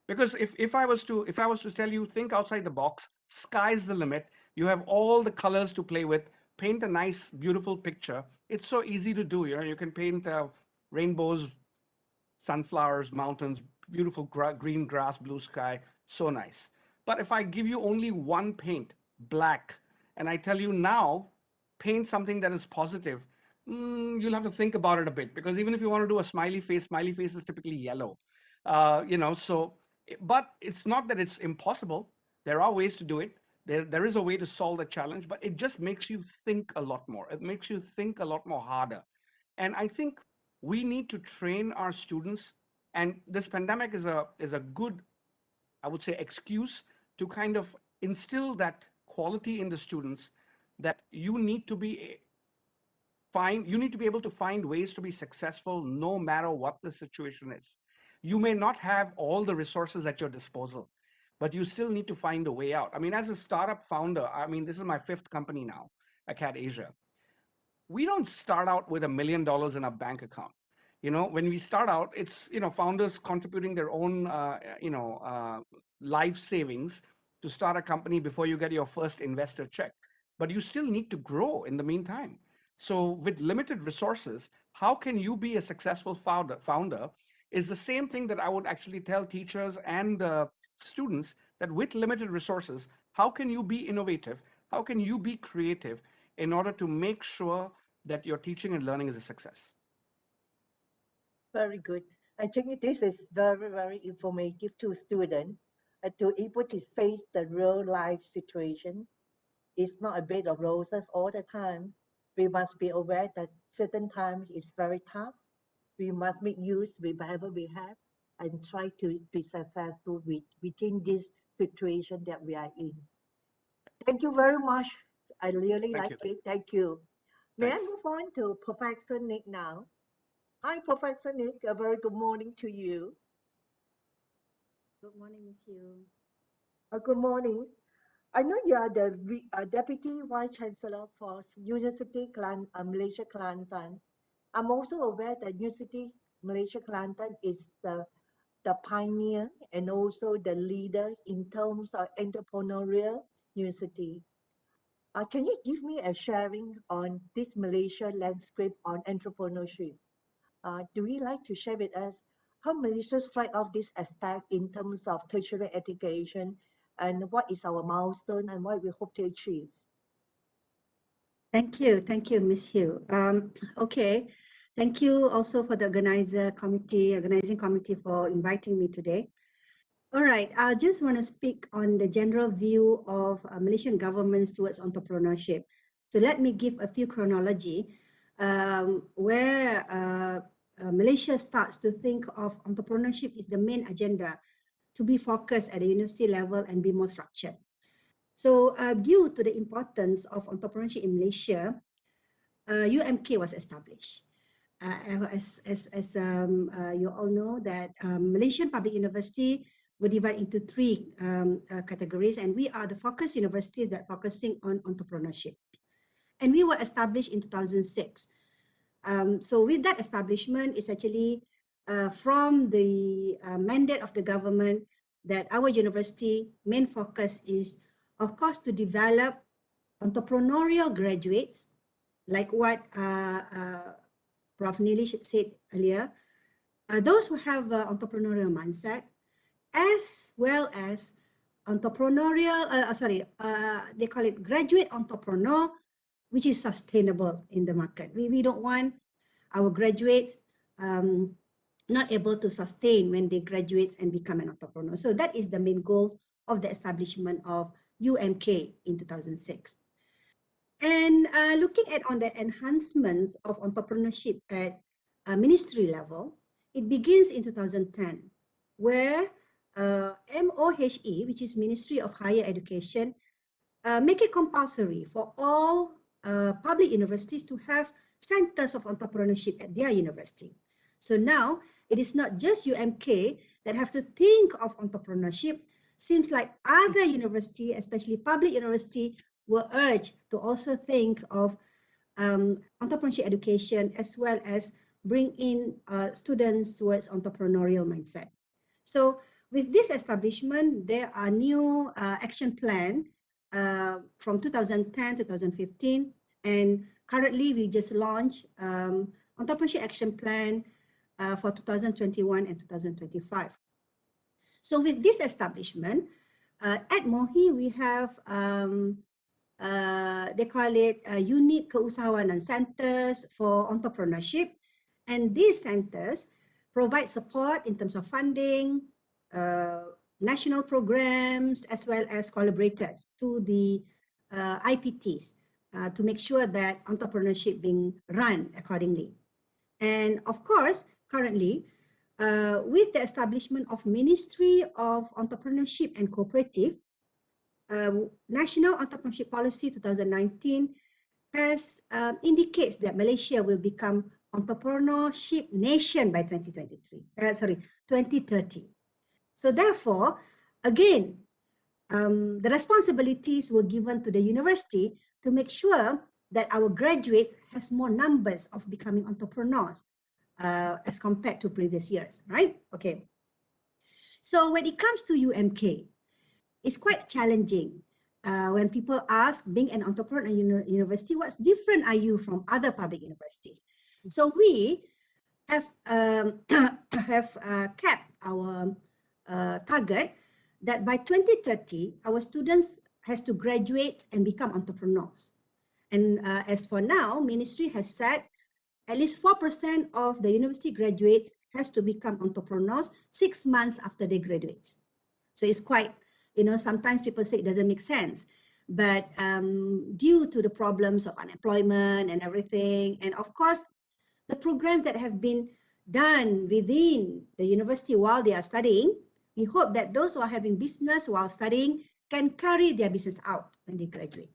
because if I was to tell you think outside the box, sky's the limit. You have all the colors to play with. Paint a nice, beautiful picture. It's so easy to do. You can paint rainbows, sunflowers, mountains, beautiful green grass, blue sky, so nice. But if I give you only one paint, black, and I tell you now, paint something that is positive, you'll have to think about it a bit, because even if you want to do a smiley face is typically yellow. But it's not that it's impossible. There are ways to do it. There is a way to solve the challenge, but it just makes you think a lot more. It makes you think a lot more harder. And I think we need to train our students, and this pandemic is a good, I would say, excuse to kind of instill that quality in the students, that you need to be able to find ways to be successful no matter what the situation is. You may not have all the resources at your disposal, but you still need to find a way out. I mean, as a startup founder, this is my 5th company now, Akadasia. We don't start out with $1 million in a bank account. When we start out, it's founders contributing their own life savings to start a company before you get your first investor check. But you still need to grow in the meantime. So with limited resources, how can you be a successful founder is the same thing that I would actually tell teachers and students, that with limited resources, how can you be innovative? How can you be creative in order to make sure that your teaching and learning is a success? Very good. I think this is very, very informative to students to able to face the real life situation. It's not a bed of roses all the time. We must be aware that certain times it's very tough. We must make use with whatever we have and try to be successful within this situation that we are in. Thank you very much. I really Thank like you. it. Thank you. May I Thanks. move on to Professor Nick now? Hi, Professor Nick. A very good morning to you. Good morning, Ms. Hew. Good morning. I know you are the Deputy Vice Chancellor for Universiti Malaysia Kelantan. I'm also aware that Universiti Malaysia Kelantan is the pioneer and also the leader in terms of entrepreneurial university. Can you give me a sharing on this Malaysia landscape on entrepreneurship? Do you like to share with us how Malaysia strike off this aspect in terms of tertiary education, and what is our milestone and what we hope to achieve? Thank you, Ms. Hew. Okay, thank you also for the organizing committee for inviting me today. All right, I just want to speak on the general view of Malaysian governments towards entrepreneurship. So let me give a few chronology where Malaysia starts to think of entrepreneurship is the main agenda to be focused at the university level and be more structured. So due to the importance of entrepreneurship in Malaysia, UMK was established. As you all know that Malaysian public university were divided into 3 categories, and we are the focus universities that focusing on entrepreneurship. And we were established in 2006. So with that establishment, it's actually from the mandate of the government that our university main focus is, of course, to develop entrepreneurial graduates, like what Prof. Neelesh said earlier, those who have entrepreneurial mindset, as well as entrepreneurial, they call it graduate entrepreneur, which is sustainable in the market. We don't want our graduates not able to sustain when they graduate and become an entrepreneur. So that is the main goal of the establishment of UMK in 2006. And looking at on the enhancements of entrepreneurship at ministry level, it begins in 2010, where MOHE, which is Ministry of Higher Education, make it compulsory for all public universities to have centers of entrepreneurship at their university. So now it is not just UMK that have to think of entrepreneurship. Seems like other university, especially public university, were urged to also think of entrepreneurship education, as well as bring in students towards entrepreneurial mindset. So with this establishment, there are new action plan from 2010 to 2015, and currently we just launched entrepreneurship action plan for 2021 and 2025. So with this establishment, at MOHE, we have, they call it unique keusahawanan centers for entrepreneurship. And these centers provide support in terms of funding, national programs, as well as collaborators to the IPTs to make sure that entrepreneurship being run accordingly. And of course, currently, with the establishment of Ministry of Entrepreneurship and Cooperative, National Entrepreneurship Policy 2019 has indicates that Malaysia will become entrepreneurship nation by 2030. So therefore, again, the responsibilities were given to the university to make sure that our graduates has more numbers of becoming entrepreneurs as compared to previous years, right? Okay. So when it comes to UMK, it's quite challenging when people ask, being an entrepreneur at university, what's different are you from other public universities? So we have kept our target that by 2030, our students has to graduate and become entrepreneurs. And as for now, ministry has said at least 4% of the university graduates has to become entrepreneurs 6 months after they graduate. So it's quite, you know, sometimes people say it doesn't make sense, but due to the problems of unemployment and everything, and of course, the programs that have been done within the university while they are studying, we hope that those who are having business while studying can carry their business out when they graduate.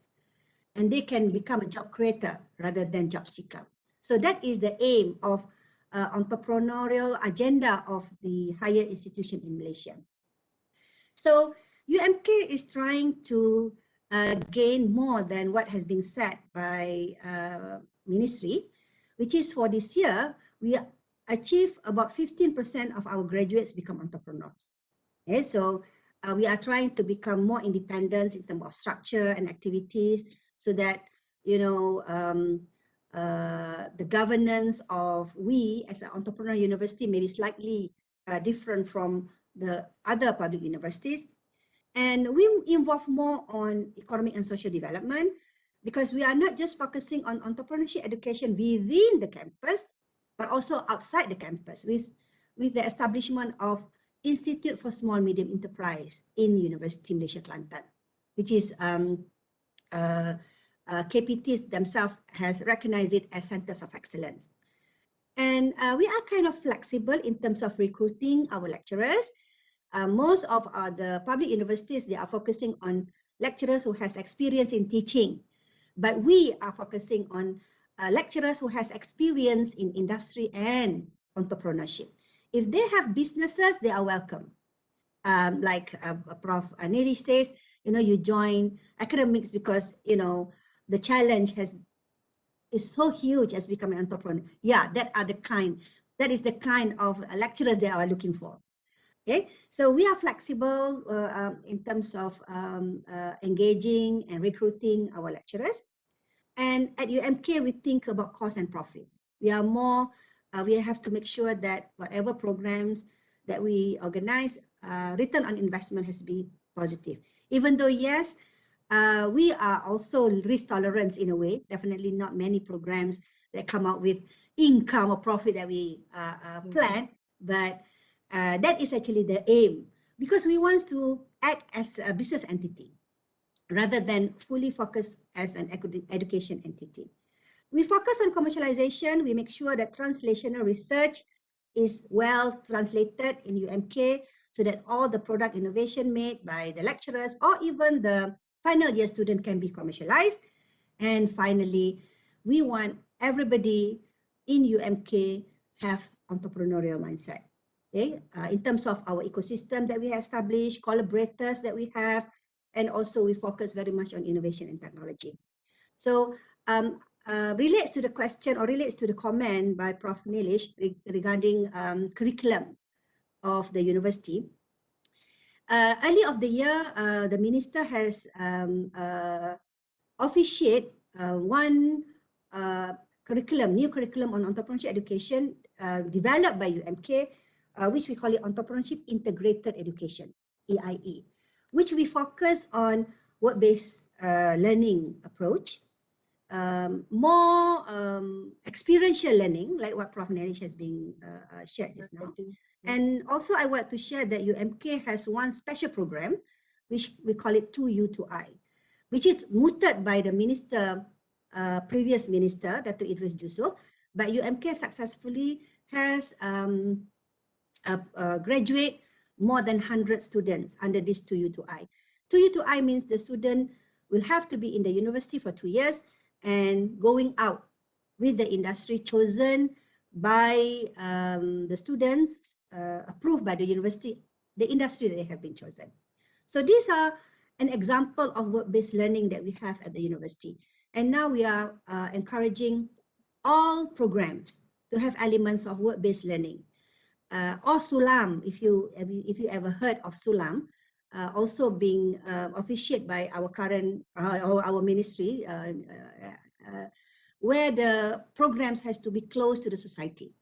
And they can become a job creator rather than job seeker. So that is the aim of entrepreneurial agenda of the higher institution in Malaysia. So UMK is trying to gain more than what has been said by ministry, which is for this year, we achieve about 15% of our graduates become entrepreneurs. Okay, so we are trying to become more independent in terms of structure and activities, so that, you know, the governance of we as an entrepreneur university may be slightly different from the other public universities. And we involve more on economic and social development, because we are not just focusing on entrepreneurship education within the campus, but also outside the campus with the establishment of Institute for Small Medium Enterprise in Universiti Malaysia Kelantan, which is KPTs themselves has recognized it as centers of excellence. And we are kind of flexible in terms of recruiting our lecturers. Most of the public universities, they are focusing on lecturers who has experience in teaching, but we are focusing on lecturers who has experience in industry and entrepreneurship. If they have businesses, they are welcome. Like Prof. Neelesh says, you know, you join academics because, you know, the challenge is so huge as becoming an entrepreneur. Yeah, that are the kind. That is the kind of lecturers they are looking for. Okay, so we are flexible in terms of engaging and recruiting our lecturers. And at UMK, we think about cost and profit. We are more, we have to make sure that whatever programs that we organize, return on investment has to be positive. Even though, yes, we are also risk tolerance in a way, definitely not many programs that come out with income or profit that we plan, but that is actually the aim, because we want to act as a business entity rather than fully focus as an education entity. We focus on commercialization. We make sure that translational research is well translated in UMK so that all the product innovation made by the lecturers or even the final year student can be commercialized. And finally, we want everybody in UMK have entrepreneurial mindset. Okay, in terms of our ecosystem that we have established, collaborators that we have, and also we focus very much on innovation and technology. So relates to the question or relates to the comment by Prof. Neelesh regarding curriculum of the university. Early of the year, the minister has officiated one new curriculum on entrepreneurship education developed by UMK, which we call it Entrepreneurship Integrated Education, EIE, which we focus on work-based learning approach, more experiential learning, like what Prof. Neelesh has been shared just now. And also I want to share that UMK has one special program, which we call it 2U to I, which is mooted by the minister, previous minister, Dr. Idris Juso, but UMK successfully has graduate more than 100 students under this 2U to I. 2U to I means the student will have to be in the university for 2 years and going out with the industry chosen by the students, approved by the university, the industry that they have been chosen. So these are an example of work-based learning that we have at the university. And now we are encouraging all programs to have elements of work-based learning. Or Sulam, if you ever heard of Sulam, also being officiated by our current our ministry, where the programs has to be close to the society,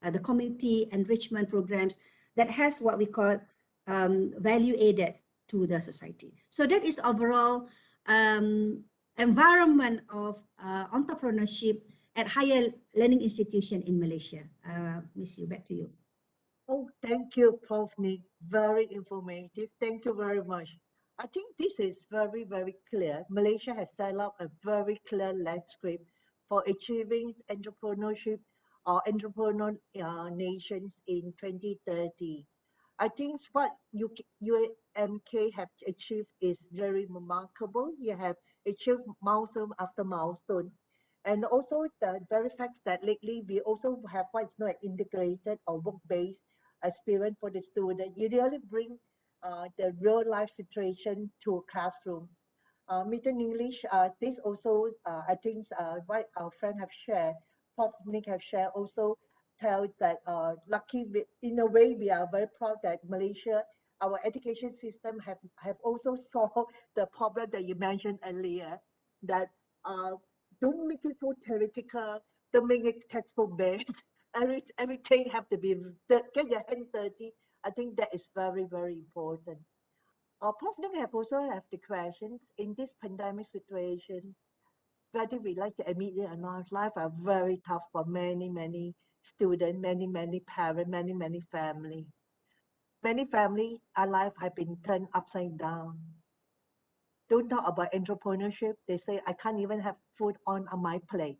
the community enrichment programs that has what we call value added to the society. So that is overall environment of entrepreneurship at higher learning institution in Malaysia. Miss Yu, back to you. Oh, thank you, Prof. Nick. Very informative. Thank you very much. I think this is very, very clear. Malaysia has set up a very clear landscape for achieving entrepreneurship or entrepreneur nations in 2030. I think what UMK have achieved is very remarkable. You have achieved milestone after milestone. And also the very fact that lately we also have what's known as integrated or work-based experience for the student. You really bring the real life situation to a classroom. Mr. Neelesh, this also, I think what our friend have shared, Prof. Nick have shared, also tells that lucky, in a way, we are very proud that Malaysia, our education system have also solved the problem that you mentioned earlier, that don't make it so theoretical, don't make it textbook based. Everything have to be, get your hand dirty. I think that is very, very important. Prof. Nick have also have the questions in this pandemic situation, whether we like to admit it or not, life are very tough for many, many students, many parents, many family. Many family, our life have been turned upside down. Don't talk about entrepreneurship. They say, I can't even have food on my plate.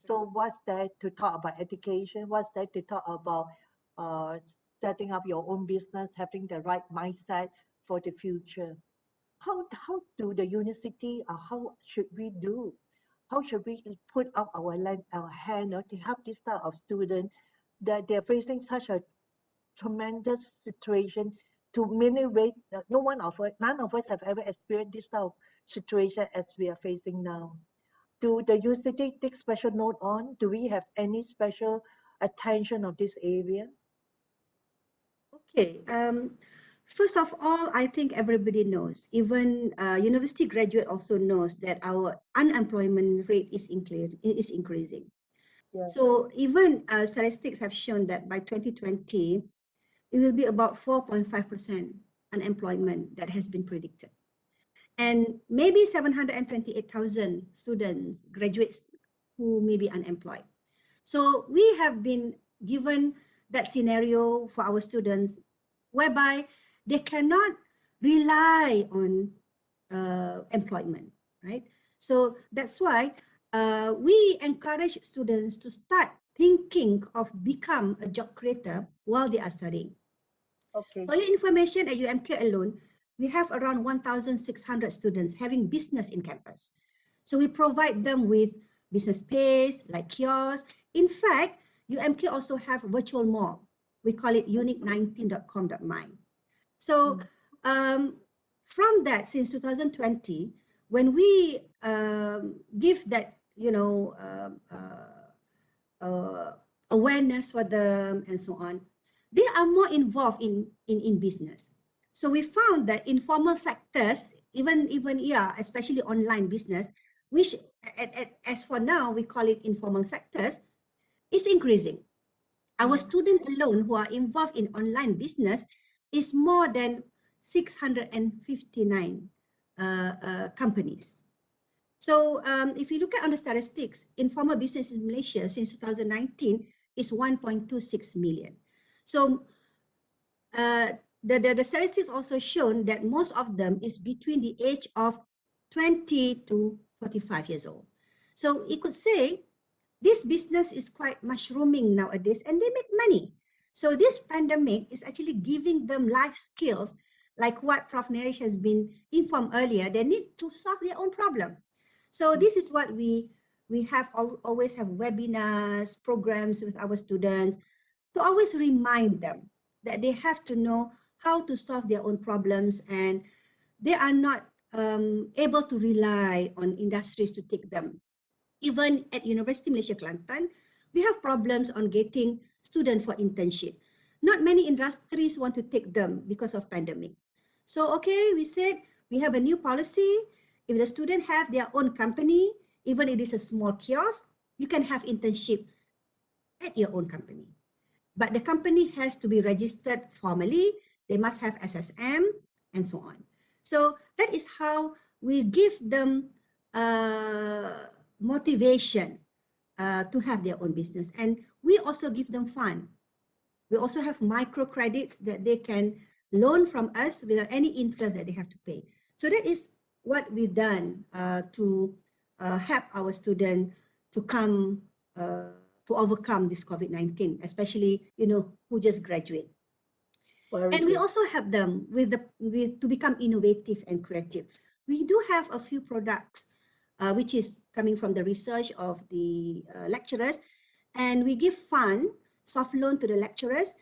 So what's there to talk about education? What's there to talk about setting up your own business, having the right mindset for the future? How do the university, or how should we do? How should we put up our hand to help this type of students that they're facing such a tremendous situation to many ways that none of us have ever experienced this type of situation as we are facing now. Do the university take special note on? Do we have any special attention of this area? Okay. First of all, I think everybody knows, even university graduate also knows that our unemployment rate is increasing. Yeah. So even statistics have shown that by 2020, it will be about 4.5% unemployment that has been predicted. And maybe 728,000 students, graduates who may be unemployed. So we have been given that scenario for our students whereby they cannot rely on employment, right? So that's why we encourage students to start thinking of become a job creator while they are studying. Okay. For your information, at UMK alone, we have around 1,600 students having business in campus. So we provide them with business space, like kiosks. In fact, UMK also have virtual mall. We call it unique19.com.my. So from that, since 2020, when we give that, awareness for them and so on, they are more involved in business. So we found that informal sectors, even especially online business, which as for now we call it informal sectors, is increasing. Our students alone who are involved in online business is more than 659 companies. So if you look at on the statistics, informal business in Malaysia since 2019 is 1.26 million. So the statistics also shown that most of them is between the age of 20 to 45 years old. So you could say this business is quite mushrooming nowadays and they make money. So this pandemic is actually giving them life skills, like what Prof. Neelesh has been informed earlier. They need to solve their own problem. So this is what we have always have webinars, programs with our students to always remind them that they have to know how to solve their own problems, and they are not able to rely on industries to take them. Even at Universiti Malaysia Kelantan, we have problems on getting students for internship. Not many industries want to take them because of pandemic. So, okay, we said we have a new policy. If the student have their own company, even if it is a small kiosk, you can have internship at your own company. But the company has to be registered formally. They must have SSM and so on. So that is how we give them motivation to have their own business. And we also give them fund. We also have microcredits that they can loan from us without any interest that they have to pay. So that is what we've done to help our students to come to overcome this COVID-19, especially, who just graduate. And we also help them to become innovative and creative. We do have a few products which is coming from the research of the lecturers, and we give fund, soft loan to the lecturers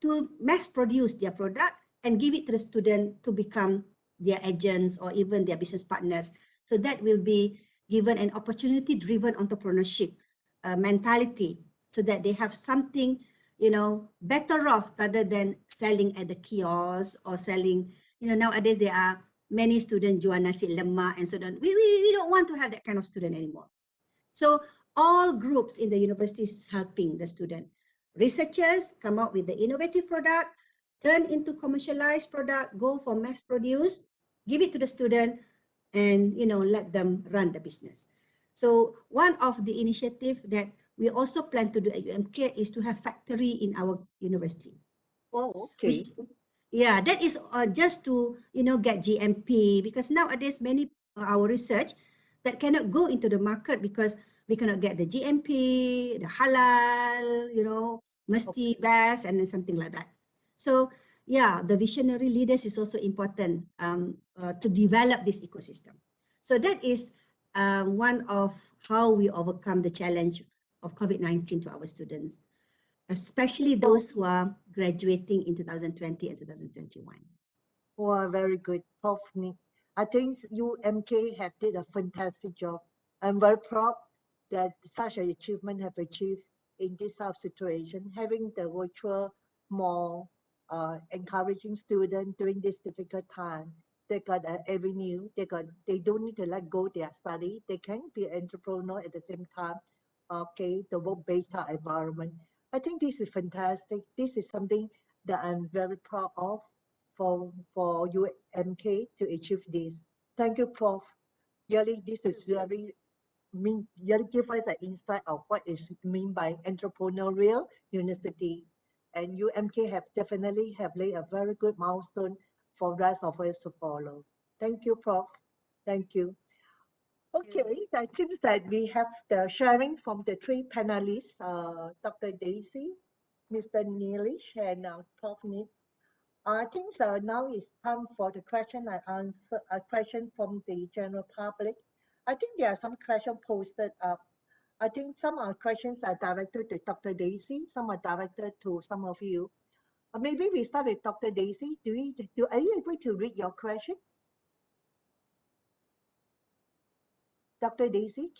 to mass produce their product and give it to the student to become their agents or even their business partners. So that will be given an opportunity-driven entrepreneurship mentality, so that they have something, better off rather than selling at the kiosk or selling, nowadays there are many students jual nasi lemak and so on. We don't want to have that kind of student anymore. So all groups in the university is helping the student. Researchers come up with the innovative product, turn into commercialized product, go for mass produce, give it to the student, and let them run the business. So one of the initiative that we also plan to do at UMK is to have factory in our university. Oh, okay. Yeah, that is just to get GMP, because nowadays many our research that cannot go into the market because we cannot get the GMP, the halal, mesti best, and then something like that. So yeah, the visionary leaders is also important to develop this ecosystem. So that is one of how we overcome the challenge of COVID-19 to our students, especially those who are graduating in 2020 and 2021. Wow, very good, Prof. Nick. I think UMK have did a fantastic job. I'm very proud that such an achievement have achieved in this sort of situation, having the virtual more encouraging students during this difficult time. They got an avenue. They don't need to let go their study. They can be an entrepreneur at the same time. Okay, the work-based environment. I think this is fantastic. This is something that I'm very proud of for UMK to achieve this. Thank you, Prof. Really, this is very you give us an insight of what is mean by entrepreneurial university. And UMK have definitely have laid a very good milestone for rest of us to follow. Thank you, Prof. Thank you. Okay, it seems that we have the sharing from the three panelists, Dr. Dessy, Mr. Neelesh, and Prof. Nick. I think now it's time for the question and answer, a question from the general public. I think there are some questions posted up. I think some questions are directed to Dr. Dessy, some are directed to some of you. Maybe we start with Dr. Dessy. Are you able to read your question? Dr. Dessy,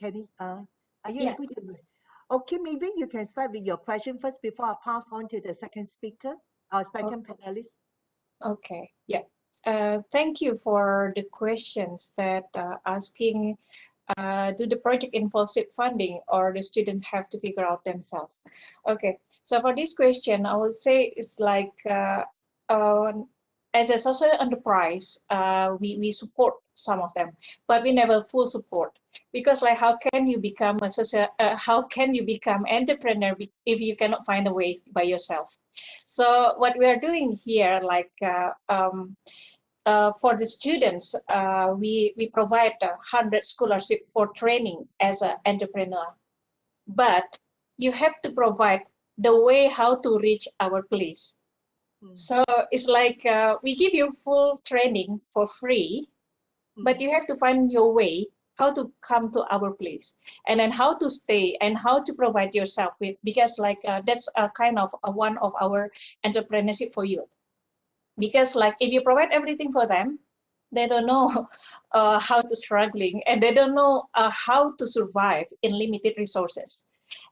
are you able to read? Okay, maybe you can start with your question first before I pass on to the second speaker, our second panelist. Okay, yeah. Thank you for the questions that asking, do the project involve seed funding or the students have to figure out themselves? Okay, so for this question, I would say it's like, as a social enterprise, we support some of them, but we never full support, because like how can you become a how can you become entrepreneur if you cannot find a way by yourself? So what we are doing here, like for the students, we provide 100 scholarship for training as an entrepreneur, but you have to provide the way how to reach our place. So it's like we give you full training for free, but you have to find your way how to come to our place, and then how to stay and how to provide yourself with, because like that's a kind of one of our entrepreneurship for youth. Because like if you provide everything for them, they don't know how to struggling, and they don't know how to survive in limited resources.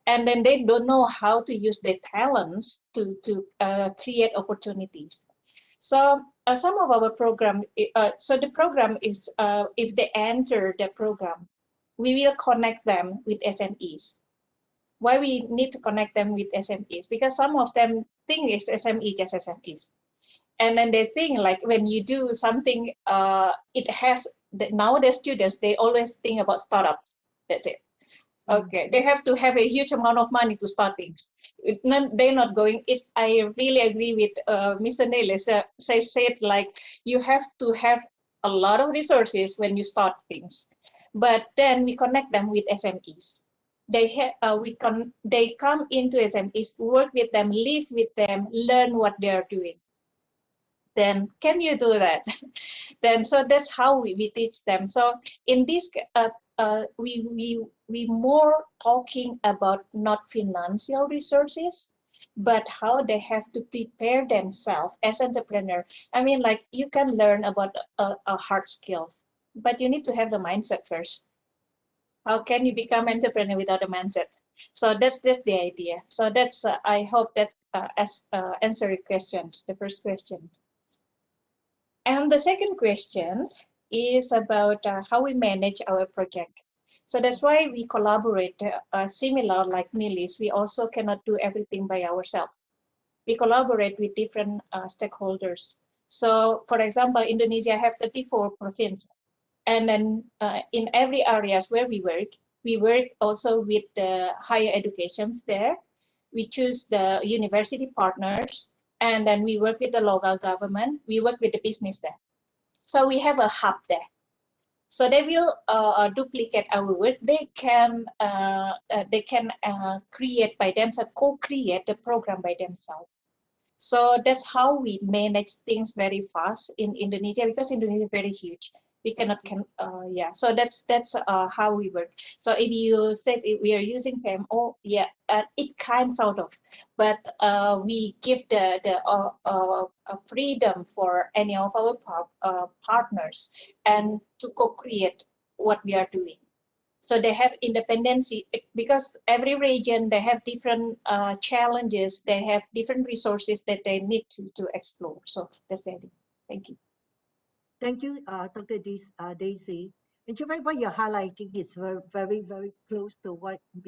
And then they don't know how to use their talents to create opportunities. So some of our program, so the program is, if they enter the program, we will connect them with SMEs. Why we need to connect them with SMEs? Because some of them think it's SME, just SMEs. And then they think like when you do something, it has, now the students, they always think about startups, that's it. Okay, they have to have a huge amount of money to start things. They're not going. I really agree with Mr. Neelesh. Said like you have to have a lot of resources when you start things, but then we connect them with SMEs. They come into SMEs, work with them, live with them, learn what they are doing. Then can you do that? Then so that's how we teach them. So in this we more talking about not financial resources, but how they have to prepare themselves as entrepreneur. I mean, like you can learn about hard skills, but you need to have the mindset first. How can you become entrepreneur without a mindset? So that's the idea. So that's I hope that answer your questions. The first question. And the second question is about how we manage our project. So that's why we collaborate similar like Neelesh. We also cannot do everything by ourselves. We collaborate with different stakeholders. So for example, Indonesia have 34 provinces. And then in every areas where we work also with the higher educations there. We choose the university partners, and then we work with the local government. We work with the business there. So we have a hub there. So they will duplicate our work. They can create by themselves, co-create the program by themselves. So that's how we manage things very fast in Indonesia, because Indonesia is very huge. We cannot yeah. So that's how we work. So if you said we are using PMO, yeah, it kind sort of, but we give the freedom for any of our partners and to co-create what we are doing. So they have independency because every region, they have different challenges. They have different resources that they need to explore. So that's it. Thank you. Thank you, Dr. Daisy. And what you're highlighting is very, very, very close to what Ms.